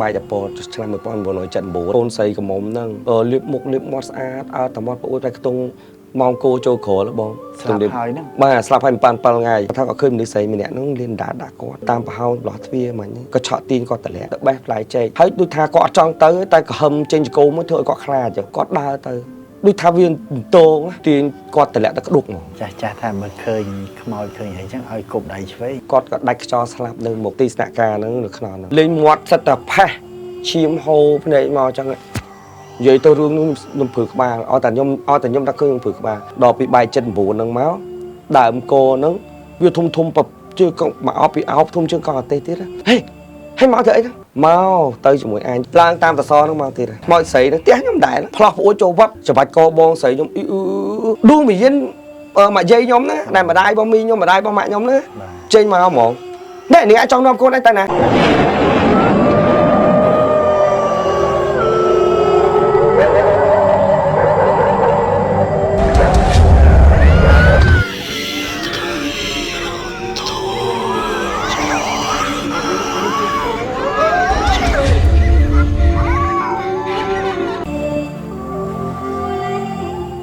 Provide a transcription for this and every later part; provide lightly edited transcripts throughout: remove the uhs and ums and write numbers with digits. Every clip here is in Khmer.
បាយតែពោឆ្នាំ 1979 កូនស្រីកំមុំហ្នឹងលៀបមុខលៀបមាត់ស្អាតអើតែមាត់ប្អូនតែខ្ទង់ម៉ោងគោចូលក្រលបងស្លាប់ហើយហ្នឹងបាទស្លាប់ហើយ7ថ្ងៃថាក៏ឃើញមនុស្សស្រីម្នាក់ហ្នឹងលៀនដាក់គាត់តាមប្រហោងផ្លោះទ្វារមិញក៏ឆក់ទាញគាត់តម្លាក់ទៅបេះផ្លែចេកហើយដូចថាគាត់អត់ចង់ទៅតែក៏ហឹមចេញចង្គោមួយធ្វើឲ្យគាត់ខ្លាចគាត់ដើរទៅដូចថាវាតងទាញគាត់តម្លាក់ទៅក្ដុកមកចាស់ថាមើលឃើញខ្មោចឃើញអីចឹងឲ្យគប់ដៃឆ្វេងគាត់ក៏ដាច់ខ្យល់ស្លាប់នៅមុខទីស្នាក់ការហ្នឹងនៅខ្នងហ្នឹងលេងមាត់សិតតែផេះឈាមហូរភ្នែកមកចឹងនិយាយទៅរឿងនោះខ្ញុំព្រឺក្បាលអត់តែខ្ញុំតែឃើញខ្ញុំព្រឺក្បាលដល់ពីបាយ79ហ្នឹងមកដើមកហ្នឹងវាធំជើងមកអោបពីអោបធំជើងកង់អទេសទៀតហេមកធ្វើអីហ្នឹងមកទៅជាមួយអញឡើងតាមតសហ្នឹងមកទៀតខ្មោចស្រីហ្នឹងផ្ទះខ្ញុំដែរផ្លោះប្អូនចូលវត្តច្បាច់កបងស្រីខ្ញុំដួងវិញ្ញាណមកយាយខ្ញុំណាដែលម្ដាយបងមីខ្ញុំម្ដាយបងម៉ាក់ខ្ញុំណាចេញមកហ្មងនេះនេះអាចចង់នាំកូនឯងទៅណា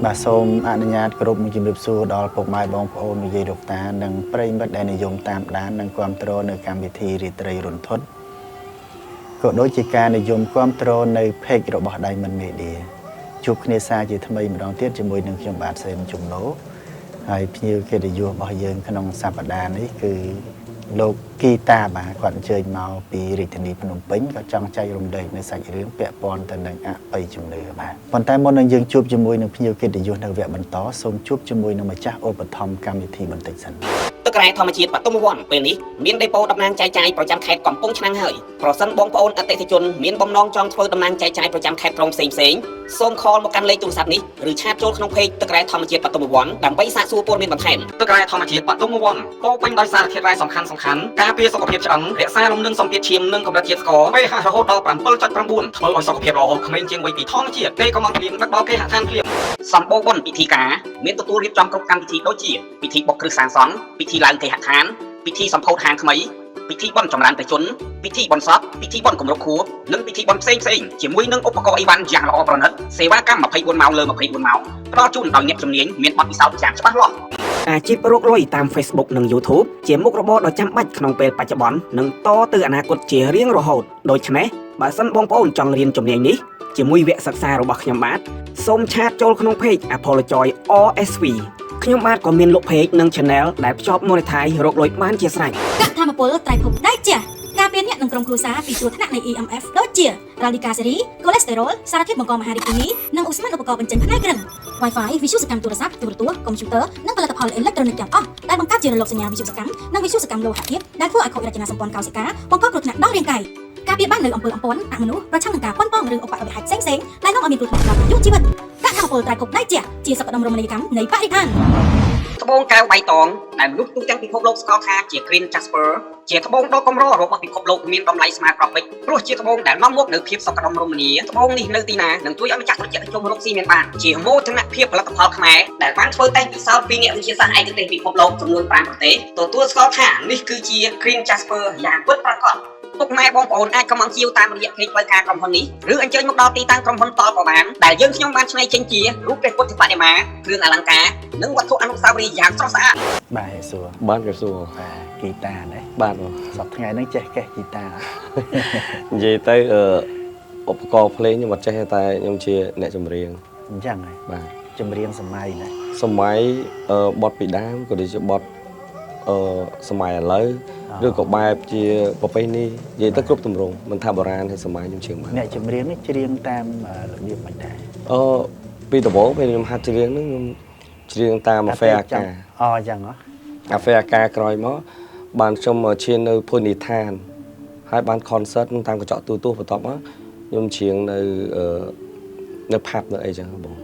បាទសូមអនុញ្ញាតគ្រប់មួយជំរាបសួរដល់ពុកម៉ែបងប្អូននិយាយលោកតានិងប្រិយមិត្តដែលនិយមតាមដាននិងគាំទ្រនៅកម្មវិធីរាត្រីរន្ធត់ក៏ដូចជាការនិយមគាំទ្រនៅ page របស់ Diamond Media ជួបគ្នាសារជាថ្មីម្ដងទៀតជាមួយនឹងខ្ញុំបាទសេមជំនោហើយភ្ញៀវកិត្តិយសរបស់យើងក្នុងសប្តាហ៍នេះគឺលោកគីតាបាទគាត់អញ្ជើញមកពីរាជធានីភ្នំពេញក៏ចង់ចែករំលែកនៅសាច់រឿងពាក់ព័ន្ធទៅនឹងអបិយជំនឿបាទប៉ុន្តែមុននឹងយើងជួបជាមួយនឹងភ្ញៀវកិត្តិយសនៅវគ្គបន្តសូមជួបជាមួយនឹងម្ចាស់ឧបត្ថម្ភកម្មវិធីបន្តិចសិនទឹកក្រែធម្មជាតិបតុមវ័នពេលនេះមានដេប៉ូតំណាងចែកចាយប្រចាំខេត្តកំពង់ឆ្នាំងហើយប្រសិនបងប្អូនអតិថិជនមានបំណងចង់ធ្វើតំណាងចែកចាយប្រចាំខេត្តក្រុងផ្សេងសូមខលមកកាន់លេខទូរស័ព្ទនេះឬឆាតចូលក្នុងเพจទឹកក្រែធម្មជាតិបតុមវ័នដើម្បីសាកសួរព័ត៌មានបន្ថែមទឹកក្រែធម្មជាតិបតុមវ័នពោពេញដោយសារធាតុរ៉ែសំខាន់ការពារសុខភាពឆ្អឹងរក្សាលំនឹងសម្ពាធឈាមនិងកម្រិតជាតិស្ករ pH រហូតដល់ 7.9 ធ្វើឲ្យសុខភាពរហូតក្មេងជាងវ័យពីធម្មជាតិទេក៏មកព្រៀងដឹកដល់គេហដ្ឋានព្រៀងសម្បូរបុណ្យពិធីការមានទទួលរៀបចំគ្រប់កម្មវិធីដូចជាពិធីបុកគ្រឹះសាងសង់ពិធីឡើងគេហដ្ឋានពិធីសម្ពោធហាងថ្មីពិធីបុណ្យចម្រើនប្រជជនពិធីបុណ្យសពពិធីបុណ្យគម្រប់ខួបនិងពិធីបុណ្យផ្សេងជាមួយនឹងឧបករណ៍អីវ៉ាន់យ៉ាងល្អប្រណិតសេវាកម្ម24ម៉ោងលើ24ម៉ោងផ្ដល់ជូនដោយអ្នកជំនាញមានបទពិសោធន៍យ៉ាងច្បាស់លាស់អាជីពរកលុយតាម Facebook និង YouTube ជាមុខរបរដ៏ចាំបាច់ក្នុងពេលបច្ចុប្បន្ននិងតទៅអនាគតជារៀងរហូតដូច្នេះបើសិនបងប្អូនចង់រៀនជំនាញនេះជាមួយវគ្គសិក្សារបស់ខ្ញុំបាទសូមឆាតចូលក្នុង Page Apolojoy RSV ខ្ញុំបាទក៏មានលក់ Page និង Channel ដែលភ្ជាប់ Monetize រកលុយបានជាស្រេចកថាមពលត្រៃភពដៃចាស់ការពារអ្នកនិងក្រុមគ្រួសារពីគ្រោះថ្នាក់នៃ EMF ដូចជា Radical Series, Cholesterol សារធាតុបង្កមហារីកគីមីនិងឧស្ម័នឧបករណ៍បញ្ចេញផ្នែកគ្រឿង Wi-Fi វិទ្យុសកម្មទូរស័ព្ទទូរទស្សន៍កុំព្យូទ័រនិងផលិតផលអេឡិចត្រូនិកទាំងអស់ដែលបង្កើតជារលកសញ្ញាវិទ្យុសកម្មនិងវិទ្យុសកម្មលោហៈធាតុដែលធ្វើឲ្យខូចរចនាសម្ព័ន្ធកោសិកាបង្កគ្រោះថ្នាក់ដល់រាងកាយការពារបាននៅអំពើអំព័ន្ធអមនុស្សប្រឆាំងនឹងការប៉ុនប៉ងឬឧបទ្ទវហេតុផ្សេងៗដែលនាំឲ្យមានគ្រោះថ្នាក់ដល់អាយុជីវិតកថាមពលត្រៃភពដៃចាស់ជាសក្តិសមរមណីយកម្មនៃបរិស្ថានត្បូងកែវបៃតងដែលមនុស្សទូទាំងពិភពលោកស្គាល់ថាជា Green Jasper ជាត្បូងដ៏កម្ររបស់ពិភពលោកមានតម្លៃស្មើប្រកបព្រោះជាត្បូងដែលនាំមកនូវភាពសុខដុមរមនាត្បូងនេះនៅទីណានឹងជួយឲ្យម្ចាស់ธุរកិច្ចចូលរកស៊ីមានបានជាមោទនភាពផលិតផលខ្មែរដែលបានធ្វើតេស្តពិសោធន៍ពីអ្នកវិទ្យាសាស្ត្រឯកទេសពិភពលោកចំនួន5ប្រទេសទទួលស្គាល់ថានេះគឺជា Green Jasper យ៉ាងពិតប្រាកដពុកម៉ែបងប្អូនអាចខមជាវតាមរយៈเพจផ្លូវការក្រុមហ៊ុននេះឬអញ្ជើញមកដល់ទីតាំងក្រុមហ៊ុនតក៏បានដែលយើងខ្ញុំបានឆ្នៃចេញជារូបព្រះពុទ្ធបដិមាគ្រឿងអលង្ការនិងវត្ថុអនុស្សាវរីយ៍យ៉ាងស្រស់ស្អាតបាទសួរបានក៏សួរគីតាណាបាទសប្តាហ៍ថ្ងៃហ្នឹងចេះកេះគីតានិយាយទៅឧបករណ៍ភ្លេងខ្ញុំអត់ចេះតែខ្ញុំជាអ្នកចម្រៀងអញ្ចឹងហើយបាទចម្រៀងសម័យណាសម័យបទពីដើមក៏ដូចជាបទសម័យឥឡូវឬក៏បែបជាប្រពៃណីនិយាយទៅគ្រប់ទម្រង់មិនថាបុរាណហើយសម័យខ្ញុំជាងមកអ្នកចម្រៀងនេះច្រៀងតាមរបៀបមិនដែរពីដំបូងពេលខ្ញុំហាត់ច្រៀងហ្នឹងខ្ញុំច្រៀងតាមអាហ្វេអាកាអញ្ចឹងហ៎អាហ្វេអាកាក្រោយមកបានខ្ញុំឈាននៅភូនិឋានហើយបាន concert តាមកញ្ចក់ទូបន្ទាប់មកខ្ញុំច្រៀងនៅផាប់នៅអីចឹងបង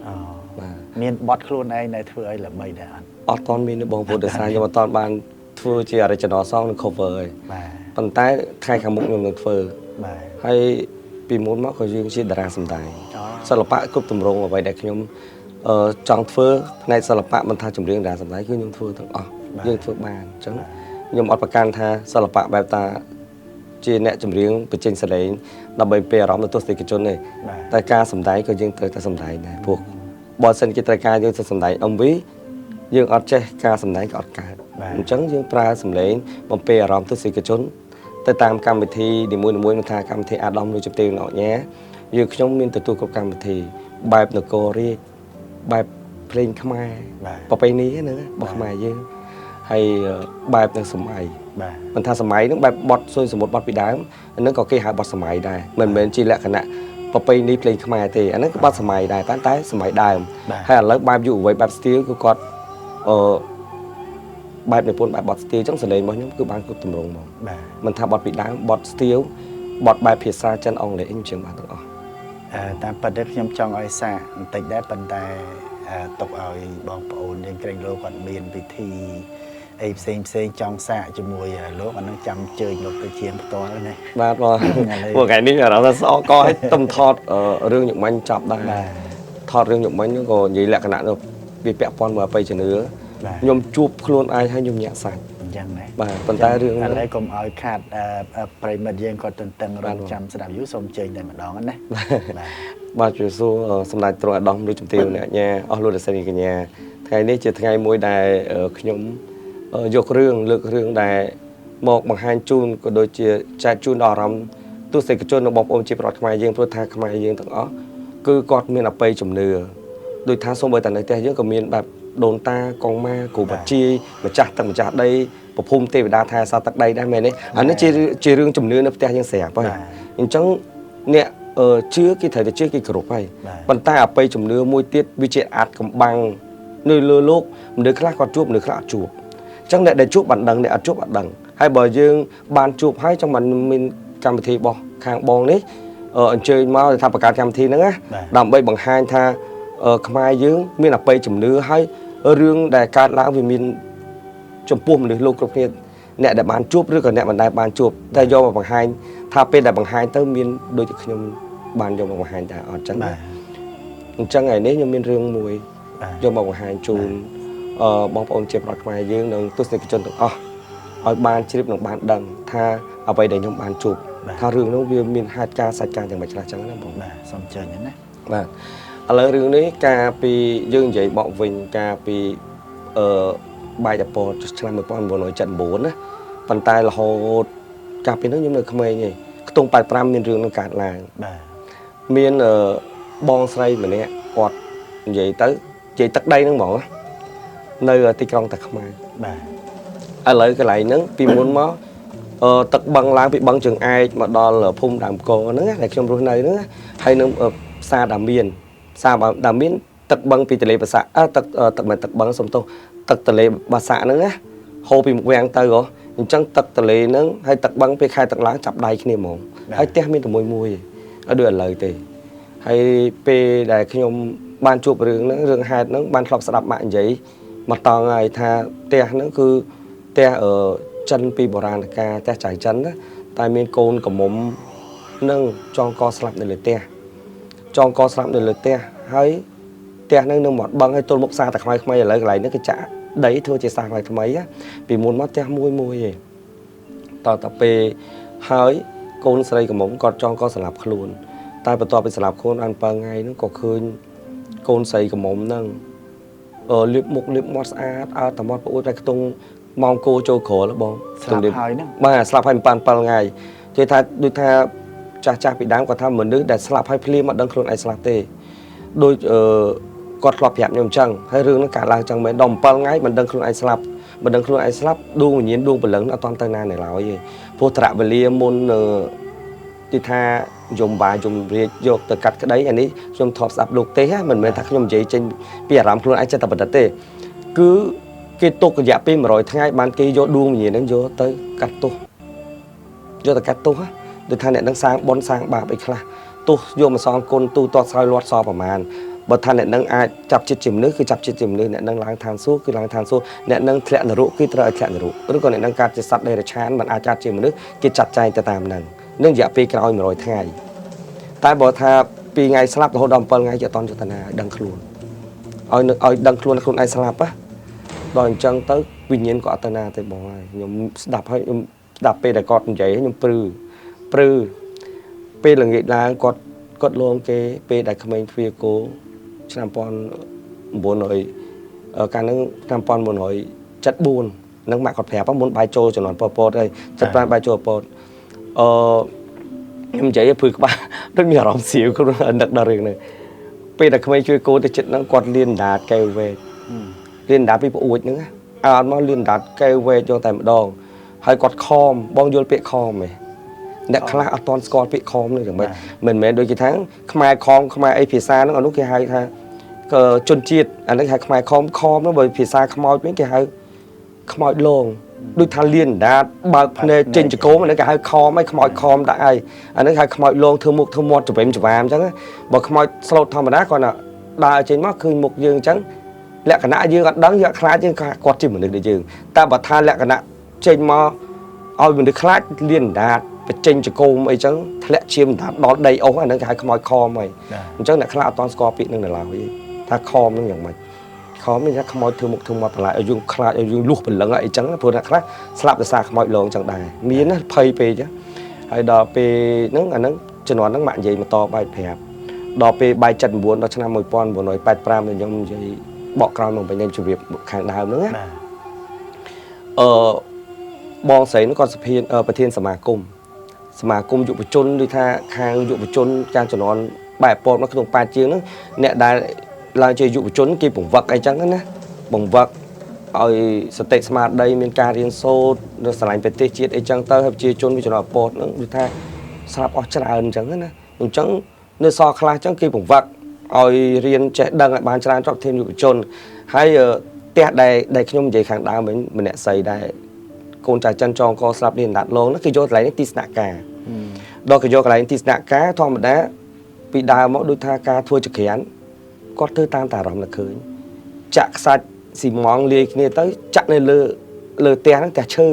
បាទមានបទខ្លួនឯងដែលធ្វើឲ្យល្បីដែរអត់តន់មានទេបងព្រោះដោយសារខ្ញុំអត់តន់បានធ្វើជា original song និង cover ឯងបាទប៉ុន្តែថ្ងៃខាងមុខខ្ញុំនឹងធ្វើបាទហើយពីមុនមកក៏យើងជាតារាសម្ដែងសិល្បៈគ្រប់ទម្រង់អ្វីដែលខ្ញុំចង់ធ្វើផ្នែកសិល្បៈមិនថាចម្រៀងតារាសម្ដែងគឺខ្ញុំធ្វើទាំងអស់យើងធ្វើបានអញ្ចឹងខ្ញុំអត់ប្រកាន់ថាសិល្បៈបែបតា ជាអ្នកចម្រៀងបញ្ចេញសលេងដើម្បីពេលអារម្មណ៍ទៅទស្សនិកជនទេតែការសម្ដែងក៏យើងត្រូវតែសម្ដែងដែរព្រោះបើសិនជាត្រូវការយើងទៅសម្ដែង MV យើងអត់ចេះការសម្ដែងក៏អត់កើតអញ្ចឹងយើងប្រើសម្លេងបំពេអារម្មណ៍ទស្សនិកជនទៅតាមកម្មវិធីនីមួយៗមិនថាកម្មវិធីអាដាមឬជំទាវណោញ៉ាយើងខ្ញុំមានទទួលគ្រប់កម្មវិធីបែបនគររាជបែបភ្លេងខ្មែរប្រពៃណីហ្នឹងរបស់ខ្មែរយើងហើយបែបនឹងសម័យមិនថាសម័យហ្នឹងបែបបត់សួយសមុទ្របត់ពីដើមហ្នឹងក៏គេហៅបត់សម័យដែរមិនមែនជាលក្ខណៈប្រពៃណីភ្លេងខ្មែរទេអាហ្នឹងក៏បត់សម័យដែរតែសម័យដើមហើយឥឡូវបែបយុវវ័យបែបស្ទីលគឺគាត់បែបនិពន្ធបែបបត់ស្ទីលអញ្ចឹងសលេងរបស់ខ្ញុំគឺបានគ្រប់ទម្រង់មកមិនថាបត់ពីដើមបត់ស្ទីលបត់បែបភាសាចិនអង់គ្លេសអីខ្ញុំបានទាំងអស់តាមពិតទៅខ្ញុំចង់ឲ្យសាកបន្តិចដែរប៉ុន្តែទុកឲ្យបងប្អូនយើងក្រែងលោកគាត់មានពិធីអីផ្សេងចង់សាកជាមួយលោកអានឹងចាំជើញលោកទៅជាផ្ទាល់ណាបាទបងពួកថ្ងៃនេះអារម្មណ៍ថាស្អកកឲ្យទំថតរឿងញឹកមាញ់ចាប់ដែរថតរឿងញឹកមាញ់ហ្នឹងក៏និយាយលក្ខណៈទៅវាពាក់ព័ន្ធមកអបិយជំនឿខ្ញុំជួបខ្លួនឯងហើយខ្ញុំញាក់សាច់អញ្ចឹងដែរបាទប៉ុន្តែរឿងឥឡូវកុំឲ្យខាតប្រិមិត្តយើងគាត់តឹងរងចាំស្ដាប់យូរសូមជើញតែម្ដងណាបាទជម្រាបសួរសម្ដេចទ្រង់អាដាមឬជំទាវអ្នកញ៉ាអស់លោកលោកស្រីកញ្ញាថ្ងៃនេះជាថ្ងៃមួយដែលខ្ញុំយករឿងលើករឿងដែលមកបង្ហាញជូនក៏ដូចជាចែកជូនដល់អារម្មណ៍ទស្សនិកជនរបស់បងប្អូនជាប្រដ្ឋខ្មែរយើងព្រោះថាខ្មែរយើងទាំងអស់គឺគាត់មានអបិយជំនឿដូចថាសូម្បីតែនៅផ្ទះយើងក៏មានបែបដូនតាកងម៉ាគ្រូបាជាយម្ចាស់ទឹកម្ចាស់ដីប្រភូមិទេវតាថែសាទឹកដីដែរមែនទេអានេះជារឿងជំនឿនៅផ្ទះយើងស្រាប់ហើយអញ្ចឹងអ្នកជឿគេត្រូវតែជឿគេគ្រប់ហើយប៉ុន្តែអបិយជំនឿមួយទៀតវាជាអាចកំបាំងនៅលើលោកមនុស្សខ្លះគាត់ជួបមនុស្សខ្លះអត់ជួបអញ្ចឹងអ្នកដែលជួបបានដឹងអ្នកអត់ជួបអត់ដឹងហើយបើយើងបានជួបហើយចង់បានមានកម្មវិធីរបស់ខាងបងនេះអញ្ជើញមកថាបង្កើតកម្មវិធីហ្នឹងណាដើម្បីបង្ហាញថាខ្មែរយើងមានអបិយជំនឿហើយរឿងដែលកើតឡើងវាមានចំពោះមនុស្សលោកគ្រប់គ្នាអ្នកដែលបានជួបឬក៏អ្នកមិនដែលបានជួបតែយកមកបង្ហាញថាពេលដែលបង្ហាញទៅមានដូចជាខ្ញុំបានយកមកបង្ហាញតែអត់ចឹងអញ្ចឹងថ្ងៃនេះខ្ញុំមានរឿងមួយយកមកបង្ហាញជូនបងប្អូនជាប្រដ្ឋខ្មែរយើងនិងទស្សនិកជនទាំងអស់ឲ្យបានជ្រាបនិងបានដឹងថាអ្វីដែលខ្ញុំបានជួបថារឿងនោះវាមានហេតុការណ៍សាច់ការយ៉ាងម៉េចខ្លះចឹងណាបងសូមជើញណាបាទឥឡូវរឿងនេះកាលពីយើងនិយាយបកវិញកាលពីបាយតពតឆ្នាំ1979ណាប៉ុន្តែរហូតកាលពីនោះខ្ញុំនៅក្មេងឯងខ្ទង់85មានរឿងនឹងកើតឡើងបាទមានបងស្រីម្នាក់គាត់និយាយទៅនិយាយទឹកដីហ្នឹងហ្មងនៅទីក្រុងតាខ្មៅបាទឥឡូវកន្លែងហ្នឹងពីមុនមកទឹកបឹងឡើងពីបឹងជើងឯកមកដល់ភូមិដើមកហ្នឹងដែលខ្ញុំរស់នៅហ្នឹងហើយនឹងផ្សារដាមៀនទឹកបឹងពីទន្លេបាសាក់ទឹកមិនទឹកបឹងសុំទោសទឹកទន្លេបាសាក់ហ្នឹងណាហូរពីមុខវាំងទៅអញ្ចឹងទឹកទន្លេហ្នឹងហើយទឹកបឹងពេលខែទឹកឡើងចាប់ដៃគ្នាហ្មងហើយផ្ទះមានតែមួយអត់ដូចឥឡូវទេហើយពេលដែលខ្ញុំបានជួបរឿងហ្នឹងរឿងហេតុហ្នឹងបានធ្លាប់ស្ដាប់ម៉ាក់និយាយមកតង់ហើយថាផ្ទះហ្នឹងគឺផ្ទះចិនពីបុរាណកាលផ្ទះចៅចិនណាតែមានកូនកំមុំនឹងចងកស្លាប់នៅលើផ្ទះចងកស្លាប់នៅលើផ្ទះហើយផ្ទះហ្នឹងនៅមាត់បឹងហើយទល់មុខផ្សារតែថ្មីឥឡូវកន្លែងហ្នឹងគេចាក់ដីធ្វើជាសាសថ្មីពីមុនមកផ្ទះមួយឯងតពេលហើយកូនស្រីកំមុំគាត់ចងកស្លាប់ខ្លួនតែបន្ទាប់ពីស្លាប់ខ្លួនបាន7ថ្ងៃហ្នឹងក៏ឃើញកូនស្រីកំមុំហ្នឹងលាបមុខលាបមាត់ស្អាតអើតមាត់ប្អួតតែខ្ទង់ម៉ោងគោចូលក្រលបងស្លាប់ហើយហ្នឹងបាទស្លាប់ហើយមិនបាន7ថ្ងៃនិយាយថាដូចថាចាស់ពីដើមគាត់ថាមនុស្សដែលស្លាប់ហើយភ្លាមមិនដឹងខ្លួនឯងស្លាប់ទេដូចគាត់ធ្លាប់ប្រាប់ខ្ញុំអញ្ចឹងហើយរឿងហ្នឹងកើតឡើងអញ្ចឹងមែនដល់7ថ្ងៃមិនដឹងខ្លួនឯងស្លាប់ដួងវិញ្ញាណដួងព្រលឹងអត់តាន់ទៅណានៅឡើយទេព្រោះត្រវេលាមុនទីថាយមរាជយកទៅកាត់ក្តីអានេះខ្ញុំធ្លាប់ស្ដាប់លោកទេមិនមែនថាខ្ញុំនិយាយចេញពីអារម្មណ៍ខ្លួនឯងចិត្តតែបណ្ឌិតទេគឺគេទុករយៈពេល100ថ្ងៃបានគេយកដួងវិញ្ញាណហ្នឹងយកទៅកាត់ទោសដូចថាអ្នកនឹងសាងបុណ្យសាងបាបអីខ្លះទោះយកមកសងគុណទូទាត់ស្រោចលាត់សប្រមាណបើថាអ្នកនឹងអាចចាប់ចិត្តជាមនុស្សគឺចាប់ចិត្តជាមនុស្សអ្នកនឹងឡើងឋានសួគ៌គឺឡើងឋានសួគ៌អ្នកនឹងធ្លាក់នរកគឺត្រូវឲ្យធ្លាក់នរកឬក៏អ្នកនឹងកើតជាសត្វដេរឆានមិនអាចកើតជាមនុស្សគេចាត់ចែងទៅតាមហ្នឹងនឹងរយៈពេលក្រោយ100ថ្ងៃតែបើថា2ថ្ងៃស្លាប់រហូតដល់7ថ្ងៃជាអត់តន់យុទ្ធនាដឹងខ្លួនឲ្យដឹងខ្លួនឯងស្លាប់ណាដល់អញ្ចឹងទៅវិញ្ញាណក៏អត់ទៅណាទេបងហើយខ្ញុំស្ដាប់ហើយខ្ញុំស្ដាប់ពេលដែលគាត់និយាយខ្ញុំព្រឺ ព្រឺពេលល្ងាចឡើងគាត់លងគេពេលដែលក្មេងទ្វាគោឆ្នាំ1900កាលហ្នឹងឆ្នាំ1974នឹងម៉ាក់គាត់ប្រាប់មុនបាយចូលជំនាន់ប៉ុលពតហើយចិត្តបានបាយចូលប៉ុលពតខ្ញុំនិយាយព្រឺក្បាលដូចមានអារម្មណ៍សៀវខ្លួននឹកដល់រឿងហ្នឹងពេលដែលក្មេងជួយគោទៅចិត្តហ្នឹងគាត់លៀនដាតកែវវែកលៀនដាតពីប្អួចហ្នឹងអត់មកលៀនដាតកែវវែកយកតែម្ដងហើយគាត់ខំបងយល់ពាក្យខំហ៎អ្នកខ្លះអត់តន់ស្គាល់ពាក្យខំនេះយ៉ាងម៉េចមិនមែនដូចគេថាខ្មែរខំខ្មែរអីភាសាហ្នឹងអនុគេហៅថាជនជាតិអាហ្នឹងហៅខ្មែរខំហ្នឹងបើភាសាខ្មោចវិញគេហៅខ្មោចលងដូចថាលៀនដាតបើកភ្នែកចេញចង្គមអាហ្នឹងគេហៅខំហើយខ្មោចខំដាក់ហើយអាហ្នឹងហៅខ្មោចលងធ្វើមុខធ្វើមាត់ច្រេមច្រាមអញ្ចឹងបើខ្មោចស្លូតធម្មតាគាត់ដើរចេញមកឃើញមុខយើងអញ្ចឹងលក្ខណៈយើងអត់ដឹងយើងខ្លាចយើងគាត់ជាមនុស្សដូចយើងតែបើថាលក្ខណៈចេញមកឲ្យមនុស្សខ្លាចលៀនដាតបញ្ចេញចង្គមអីចឹងធ្លាក់ឈាមដាតដល់ដីអស់អាហ្នឹងគេហៅខ្មោចខំហើយអញ្ចឹងអ្នកខ្លះអត់តន់ស្គាល់ពាក្យហ្នឹងនៅឡើយថាខំហ្នឹងយ៉ាងម៉េចខំនេះថាខ្មោចធ្វើមុខធ្វើមាត់បន្លាយឲ្យយើងខ្លាចឲ្យយើងលុះព្រលឹងអីចឹងព្រោះអ្នកខ្លះស្លាប់ដោយសារខ្មោចលងចឹងដែរមានណាភ័យពេកហើយដល់ពេលហ្នឹងអាហ្នឹងជំនាន់ហ្នឹងម៉ាក់និយាយបន្តបាយប្រាប់ដល់ពេលបាយ79ដល់ឆ្នាំ1985ខ្ញុំនិយាយបកក្រោយមកវិញខ្ញុំជម្រាបខាងដើមហ្នឹងណាបងស្រីហ្នឹងគាត់ប្រធានសមាគមយុវជនដូចថាខាងយុវជនចាស់ជំនាន់បែបពតមកក្នុងប៉ាជាងហ្នឹងអ្នកដែលឡើងជាយុវជនគេបង្វឹកអីចឹងណាបង្វឹកឲ្យសតិស្មារតីមានការរៀនសូត្រនៅស្រឡាញ់ប្រទេសជាតិអីចឹងទៅហើយប្រជាជនវាជំនាន់ពតហ្នឹងដូចថាស្លាប់អស់ច្រើនអញ្ចឹងណាអញ្ចឹងនៅសល់ខ្លះអញ្ចឹងគេបង្វឹកឲ្យរៀនចេះដឹងឲ្យបានច្រើនជាប់ធានយុវជនហើយផ្ទះដែលខ្ញុំនិយាយខាងដើមវិញម្នាក់ស្រីដែលកូនចៅចិនចងកស្លាប់នេះដាត់លងហ្នឹងគេយកកន្លែងនេះទីស្នាក់ការដល់គេយកកន្លែងទីស្នាក់ការធម្មតាពីដើមមកដូចថាការធ្វើចក្រានគាត់ធ្វើតាមតាអារម្មណ៍តែឃើញចាក់ខ្សាច់ស៊ីម៉ងលាយគ្នាទៅចាក់នៅលើផ្ទះហ្នឹងផ្ទះឈើ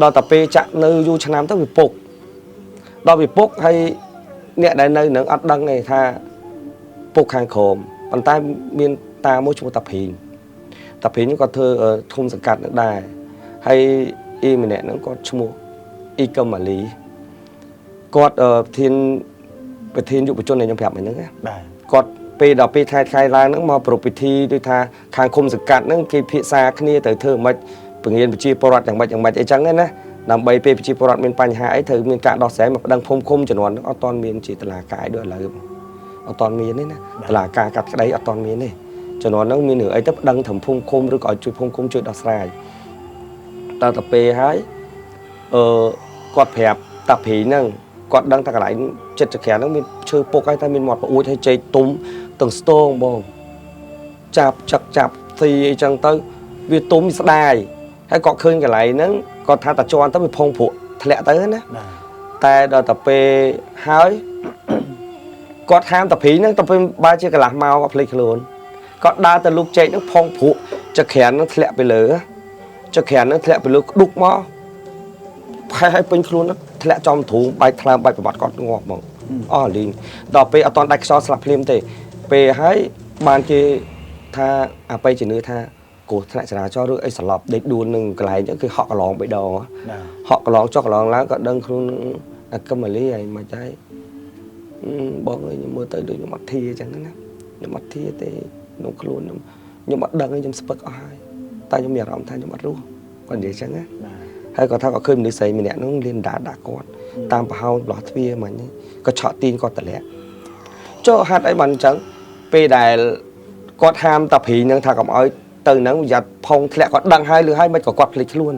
ដល់តែពេលចាក់នៅយូរឆ្នាំទៅវាពុកដល់វាពុកហើយអ្នកដែលនៅនឹងអត់ដឹងទេថាពុកខាងក្រោមប៉ុន្តែមានតាមួយឈ្មោះតាភីងគាត់ធ្វើធុំសង្កាត់នឹងដែរហើយអ៊ីម្នាក់ហ្នឹងគាត់ឈ្មោះអ៊ីកឹមម៉ាលីគាត់ប្រធានយុវជនដែលខ្ញុំប្រាប់មិញហ្នឹងណាគាត់ពេលដល់ពេលខែឡើងហ្នឹងមកប្រពៃពិធីដូចថាខាងឃុំសង្កាត់ហ្នឹងគេភាសាគ្នាទៅធ្វើមិនពង្រៀនប្រជាពលរដ្ឋយ៉ាងម៉េចអីចឹងណាដើម្បីពេលប្រជាពលរដ្ឋមានបញ្ហាអីត្រូវមានការដោះស្រាយមកប្តឹងភូមិឃុំជំនាន់ហ្នឹងអត់ទាន់មានជាតុលាការដូចឥឡូវអត់ទាន់មានទេណាតុលាការកាត់ក្តីអត់ទាន់មានទេជំនាន់ហ្នឹងមានរឿងអីទៅប្តឹងធំភូមិឃុំឬក៏ឲ្យជួយភូមិឃុំជួយដោះស្រាយតើទៅពេលហើយគាត់ប្រាប់តាភីហ្នឹងគាត់ដឹងតែកន្លែងចិត្តចក្រានហ្នឹងមានឈើពុកហើយតែមានមាត់ប្អួចហើយចេកទុំទាំងស្ទងបងចាប់ស៊ីអីចឹងទៅវាទុំស្ដាយហើយគាត់ឃើញកន្លែងហ្នឹងគាត់ថាតាជន់ទៅវាផុងព្រក់ធ្លាក់ទៅណាតែដល់តែពេលហើយគាត់ហាមតាភីហ្នឹងទៅពេលបើជាកន្លះម៉ោងគាត់ភ្លេចខ្លួនគាត់ដើរទៅលូកចេកហ្នឹងផុងព្រក់ចក្រានហ្នឹងធ្លាក់ទៅលើក្ដុកមកផែឲ្យពេញខ្លួនធ្លាក់ចំទ្រូងបែកថ្លើមបែកប្របាត់គាត់ងាប់ហ្មងអស់លីងដល់ពេលអត់តន់ដាច់ខ្យល់ស្លាប់ភ្លាមទេពេលហើយបានគេថាអាបៃជំនឿថាគ្រោះថ្នាក់ចរាចរណ៍ឬអីស្លាប់ដេកដួលនឹងកន្លែងអញ្ចឹងគឺហក់កន្លង3ដងហក់កន្លងចុះកន្លងឡើងក៏ដឹងខ្លួនអាកឹមម៉ាលីហើយមិនដែរបងអើយខ្ញុំមើលទៅដូចខ្ញុំអត់ធាអញ្ចឹងណាខ្ញុំអត់ធាទេក្នុងខ្លួនខ្ញុំអត់ដឹងខ្ញុំស្ពឹកអស់ហើយតែខ្ញុំមានអារម្មណ៍ថាខ្ញុំអត់រស់គាត់និយាយអញ្ចឹងណាហើយគាត់ថាគាត់ឃើញមនុស្សស្រីម្នាក់នោះលៀនដាក់គាត់តាមប្រហោងផ្លោះទ្វារមិញក៏ឆក់ទាញគាត់តម្លាក់ចុះហាត់អីបានអញ្ចឹងពេលដែលគាត់ហាមតាភីនឹងថាកុំឲ្យទៅនឹងប្រយ័ត្នផុងធ្លាក់គាត់ដឹងហើយលឺហើយមិនក៏គាត់ភ្លេចខ្លួន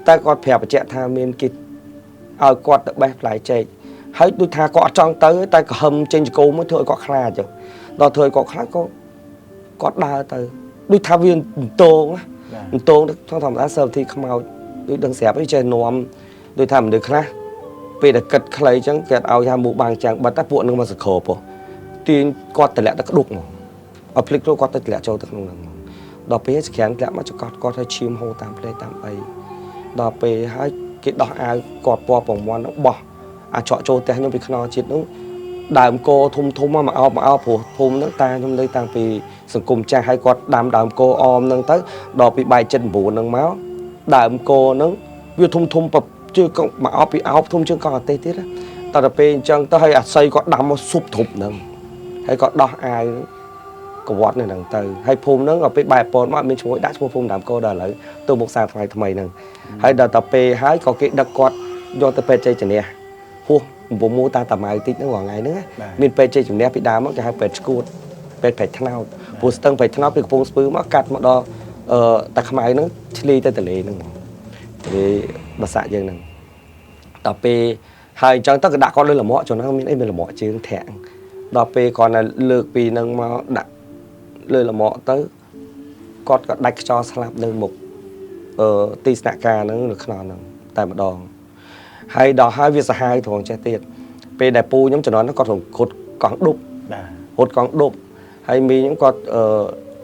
តែគាត់ប្រាប់បញ្ជាក់ថាមានគេឲ្យគាត់ទៅបេះផ្លែចេកហើយដូចថាគាត់អត់ចង់ទៅតែក៏ហឹមចេញចង្គោមួយធ្វើឲ្យគាត់ខ្លាចដល់ធ្វើឲ្យគាត់ខ្លាចក៏គាត់ដើរទៅដូចថាវាតងក្នុងធម្មតាសើវិធីខ្មោចដូចដឹងស្រាប់អីចេះនាំដូចថាមនុស្សខ្លះពេលដែលគិតខ្លីអញ្ចឹងគេឲ្យថាមូបាំងចាំងបិទតែពួកនឹងមកសង្គ្រោះពោះទាញគាត់តម្លាក់ទៅក្ដុកមកឲ្យភ្លេចខ្លួនគាត់ទៅតម្លាក់ចូលទៅក្នុងហ្នឹងមកដល់ពេលស្ក្រានតម្លាក់មកចកគាត់ឲ្យឈាមហូរតាមផ្លេតាមអីដល់ពេលហើយគេដោះអាវគាត់ពណ៌ប្រមាណហ្នឹងបោះអាចកចូលផ្ទះខ្ញុំពីខ្នងជាតិហ្នឹងដើមគោធំមកអោបព្រោះភូមិហ្នឹងតាខ្ញុំនៅតាំងពីសង្គមចាស់ឲ្យគាត់ដាំដើមគោអមហ្នឹងទៅដល់ពីបាយ79ហ្នឹងមកដើមគោហ្នឹងវាធំ chưa có mà áo thun chưa có tê tiết á tao là pe chân tao hay xây có đâm một sụp thụp nữa hay có đo ai có vót này đằng từ hay phun nó ngọc bài pon mà mình chuối đá phun đàm cô đờ lại tôi một sàn thay thay nè hay đờ tập pe hái có cái đặc quạt do tập pe chơi chừng nè hú bộ mô ta tầm ai tít nó vào ngày nữa mình pe chơi chừng nè bị đá mất cái hai pe school pe phải thằng nào bộ stung phải thằng nào bị phun spư mất cắt mất đo ta không ai nữa chili ta tele nữa thì bà xã dân nè tập pe hai chẳng tất cả đã con lên là mọ cho nó mình là mọ chứ thẹn tập pe còn là lược vì nâng mà đã lên là mọ tới con có đánh cho slap lên một tì snacka nó được non tại một đòn hay đò hai việc hai thường che tiền pe đại pu nhóm cho nó còn thường hột con đục hay mi những con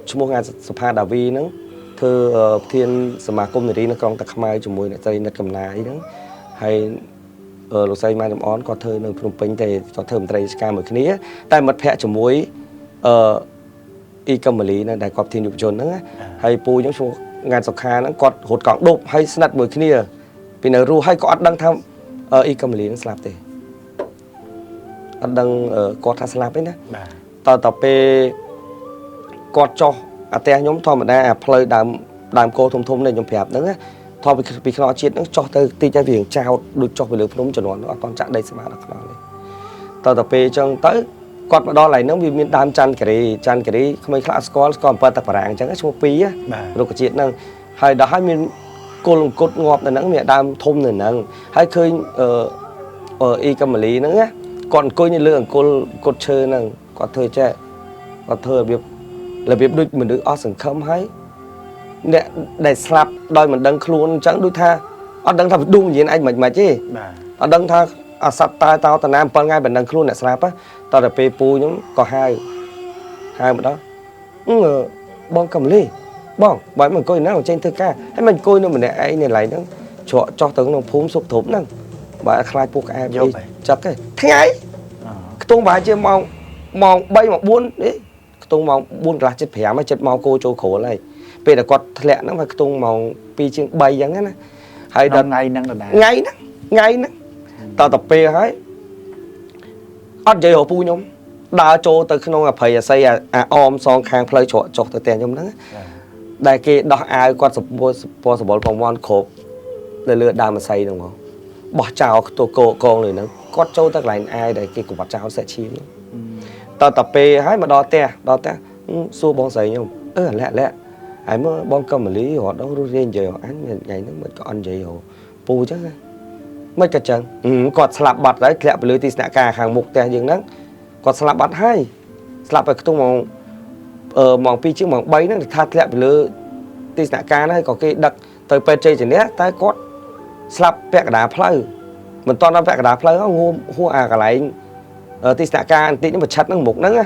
chung một ngày sập hà đào vi nữa thưa thiênสมาคมnày nó còn tạc mai chủng mùi này dây nứt cầm nái nữa hay lục xây mai làm ón có thơ nơi phun pin thì có thơm tây ska một cái ní tại mặt phe chủng muối y cầm mà lý này đại cọp thiên dục chôn nữa hay pu những chung ngày sập hà nó còn hột cọng đục hay snat một cái ní vì nó ru hay có ăn đăng tham y cầm mà lý nó slap thì ăn đăng có thà slap ấy nè tao tập pe có choแต่nhóm thò mà đa plei đàm cô thùng này nhóm phèp nữa thò bị nó chết nó cho tới ti cha viền trao được cho về lửa phun cho nó con trạng đây sẽ mà nó tao tập pe trong tới quạt mà đo lại nó vì miền đam chăn cái đi không mấy class còn bật tập rạng chẳng cái số pi á rồi cái chuyện năng hay đó hai miền cột ngọt là nắng miền đam thôm này năng hay khơi y cầm lý nữa còn coi như lượng cột chơi năng có thời trẻ có thời việc là việc đôi mình được ở sừng khâm hay để slap đôi mình đăng luôn chẳng đôi tha ở đăng thằng đung gì anh mà chứ ở đăng tha ở sập tai tao tao nam pan ngay mình đăng luôn để slap á tao là pe pu nhóm có hai một đó bong cầm ly bong bởi mình coi nó ở trên thơ ca hay mình coi nó mình để ấy này lại nó cho tướng nó phun sụp thủng năng bà khai buộc em đi chắc cái thế ấy tung bài chưa mong bay mà buôn đấy tung mong buôn là chết phèm mà chết mau cô châu khổ này bây giờ quạt lẹ nó phải tung mong pi chương bay giống thế này hay đợt ngay nè tao tập pe hay ăn dây hồ pu nhom đa châu từ khi nó phải xây om song khang plei chọ từ tiền nhom đó đại kia đo ai quạt sập bol phòng mòn khổ để lừa đam mà xây đúng không bỏ chào tổ con rồi nó quạt châu tất lại ai đại kia của bỏ chào sẽ chìm tao tập pe hay mà đo te xua bong giày nhom lẹ ai mới bong cầm mà lý họ đâu riêng giờ anh ngày nó mới có ăn vậy họ pu chứ mấy cái chân còn slap bật đấy lẹ lưới tì snạ cà hàng mục te dừng nắng còn slap bật hay slap phải tung mong pi chứ mong bay nó thắt lẹ lưới tì snạ cà nó có cái đặc tới pe chơi chỉ nét tay cốt slap vẽ cả đá plei mình toàn nó vẽ cả đá plei nó hua cả lại tì snạ cà tí nhưng mà chặt nó mục nắng á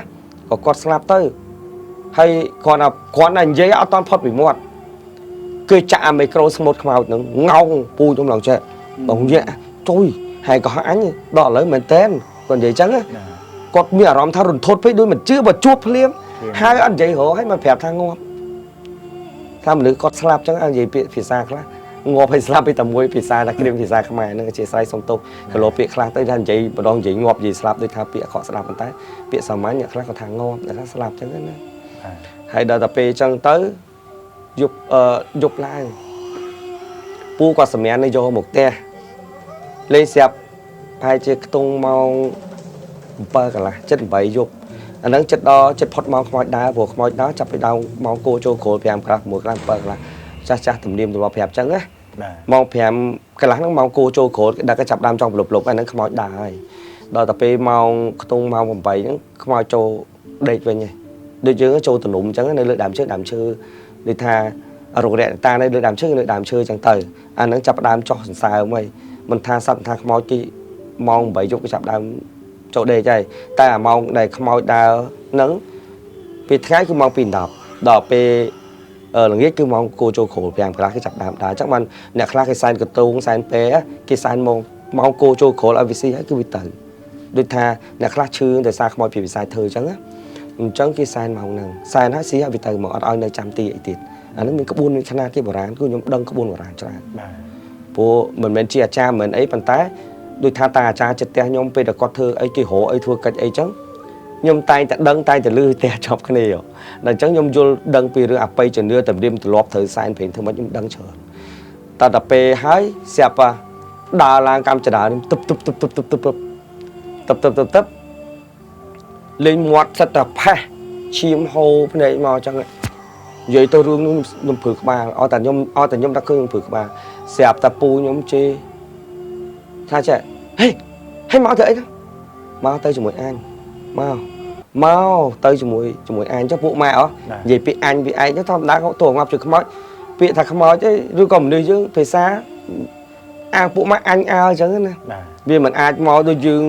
có con slap tới hay còn là con này giấy áo toàn phật bị muột cười chạm micro một màu nó ngâu pu trong lòng chơi bóng nhẹ trôi hay có ánh đỏ lấy mình tên còn giấy trắng á còn mía ròm thao rùn thốt với đôi mình chưa mà chuột liếm hai ăn giấy hổ hay mà phèp thang ngọt sao mà đứa con slap chẳng ăn gì phía xa khác ngọt hay slap bị tầm muối phía xa là cái đêm phía xa không ai nữa chỉ sai xong tô cái lỗ phía khác tới ăn giấy mà đòn giấy ngọt gì slap tới thao phía họ slap bàn tay phía sau máy nhặt khác có thang ngon để nó slap chẳng nữa hay đợt tập pe chân tới dục lại pu qua sầm này vô một te lấy xẹp hai chiếc tung màu bơ cả là chất bảy dục anh đang chất đó chất phật màu khói đá buộc khói đó chập phải đau màu cô châu khổ phèm cả một làm bơ là cha thầm niệm tụi nó phèm trắng á màu phèm cái lá nó màu cô châu khổ đã cái chập đam trong lục anh nó khói đá rồi đợt tập pe màu tung màu bảy nó khói châu đây về nhỉ đôi chứ châu tụi nụm chẳng nên lựa đàm chơi đi tha rồi đẹp ta đây lựa đàm chơi chẳng tới anh đang chập đam cho sai không mày mình tha sẵn tha mong chi mong bảy chục cái chập đam chỗ đề chơi ta mong này không mong đa nắng vì thái cứ mong pin đỏ pe là nghĩa cứ mong cô châu khổ vàng cái chập đam đá chắc man nè khác cái sign cái tung sign pe cái sign mong cô châu khổ là vì gì cứ vì tử đôi tha nè khác chưa để sao không mong vì sai thời chẳng á chẳng cái sign màu nằng sign hết xí vì từ mà ở nơi trăm tỷ ấy tiền anh mình có buôn khả năng cái bảo rán cứ nhóm đông có buôn bảo rán cho anh ព្រោះមិនមែនជាអាចារ្យមិនអីប៉ុន្តែដូចថាតាអាចារ្យចិត្តផ្ទះខ្ញុំពេលតែគាត់ធ្វើអីគេរកអីធ្វើកិច្ចអីចឹងខ្ញុំតែងតែដឹងតែងតែលឺផ្ទះចប់គ្នាដល់អញ្ចឹងខ្ញុំយល់ដឹងពីរឿងអបិយជំនឿតម្រៀមទម្លាប់ត្រូវសែនព្រេងធ្វើម៉េចខ្ញុំដឹងច្រើនតើដល់ពេលហើយស្រាប់ដើរឡើងកម្មចរាទឹកលេងមាត់សិតតែផេះឈាមហូរភ្នែកមកអញ្ចឹងនិយាយទៅរឿងនោះខ្ញុំព្រឺក្បាលអត់តែខ្ញុំតែឃើញខ្ញុំព្រឺក្បាលស្រាប់តែពូខ្ញុំជេរថាចេះហេមកទៅអីទៅមកទៅជាមួយអញមកទៅជាមួយអញចុះពួកម៉ែអស់និយាយពាក្យអញពីឯងទៅធម្មតាគាត់ទោះងាប់ជួយខ្មោចពាក្យថាខ្មោចទេឬក៏មនុស្សយើងភាសាអាងពួកម៉ែអញអើអញ្ចឹងណាវាមិនអាចមកដូចយើង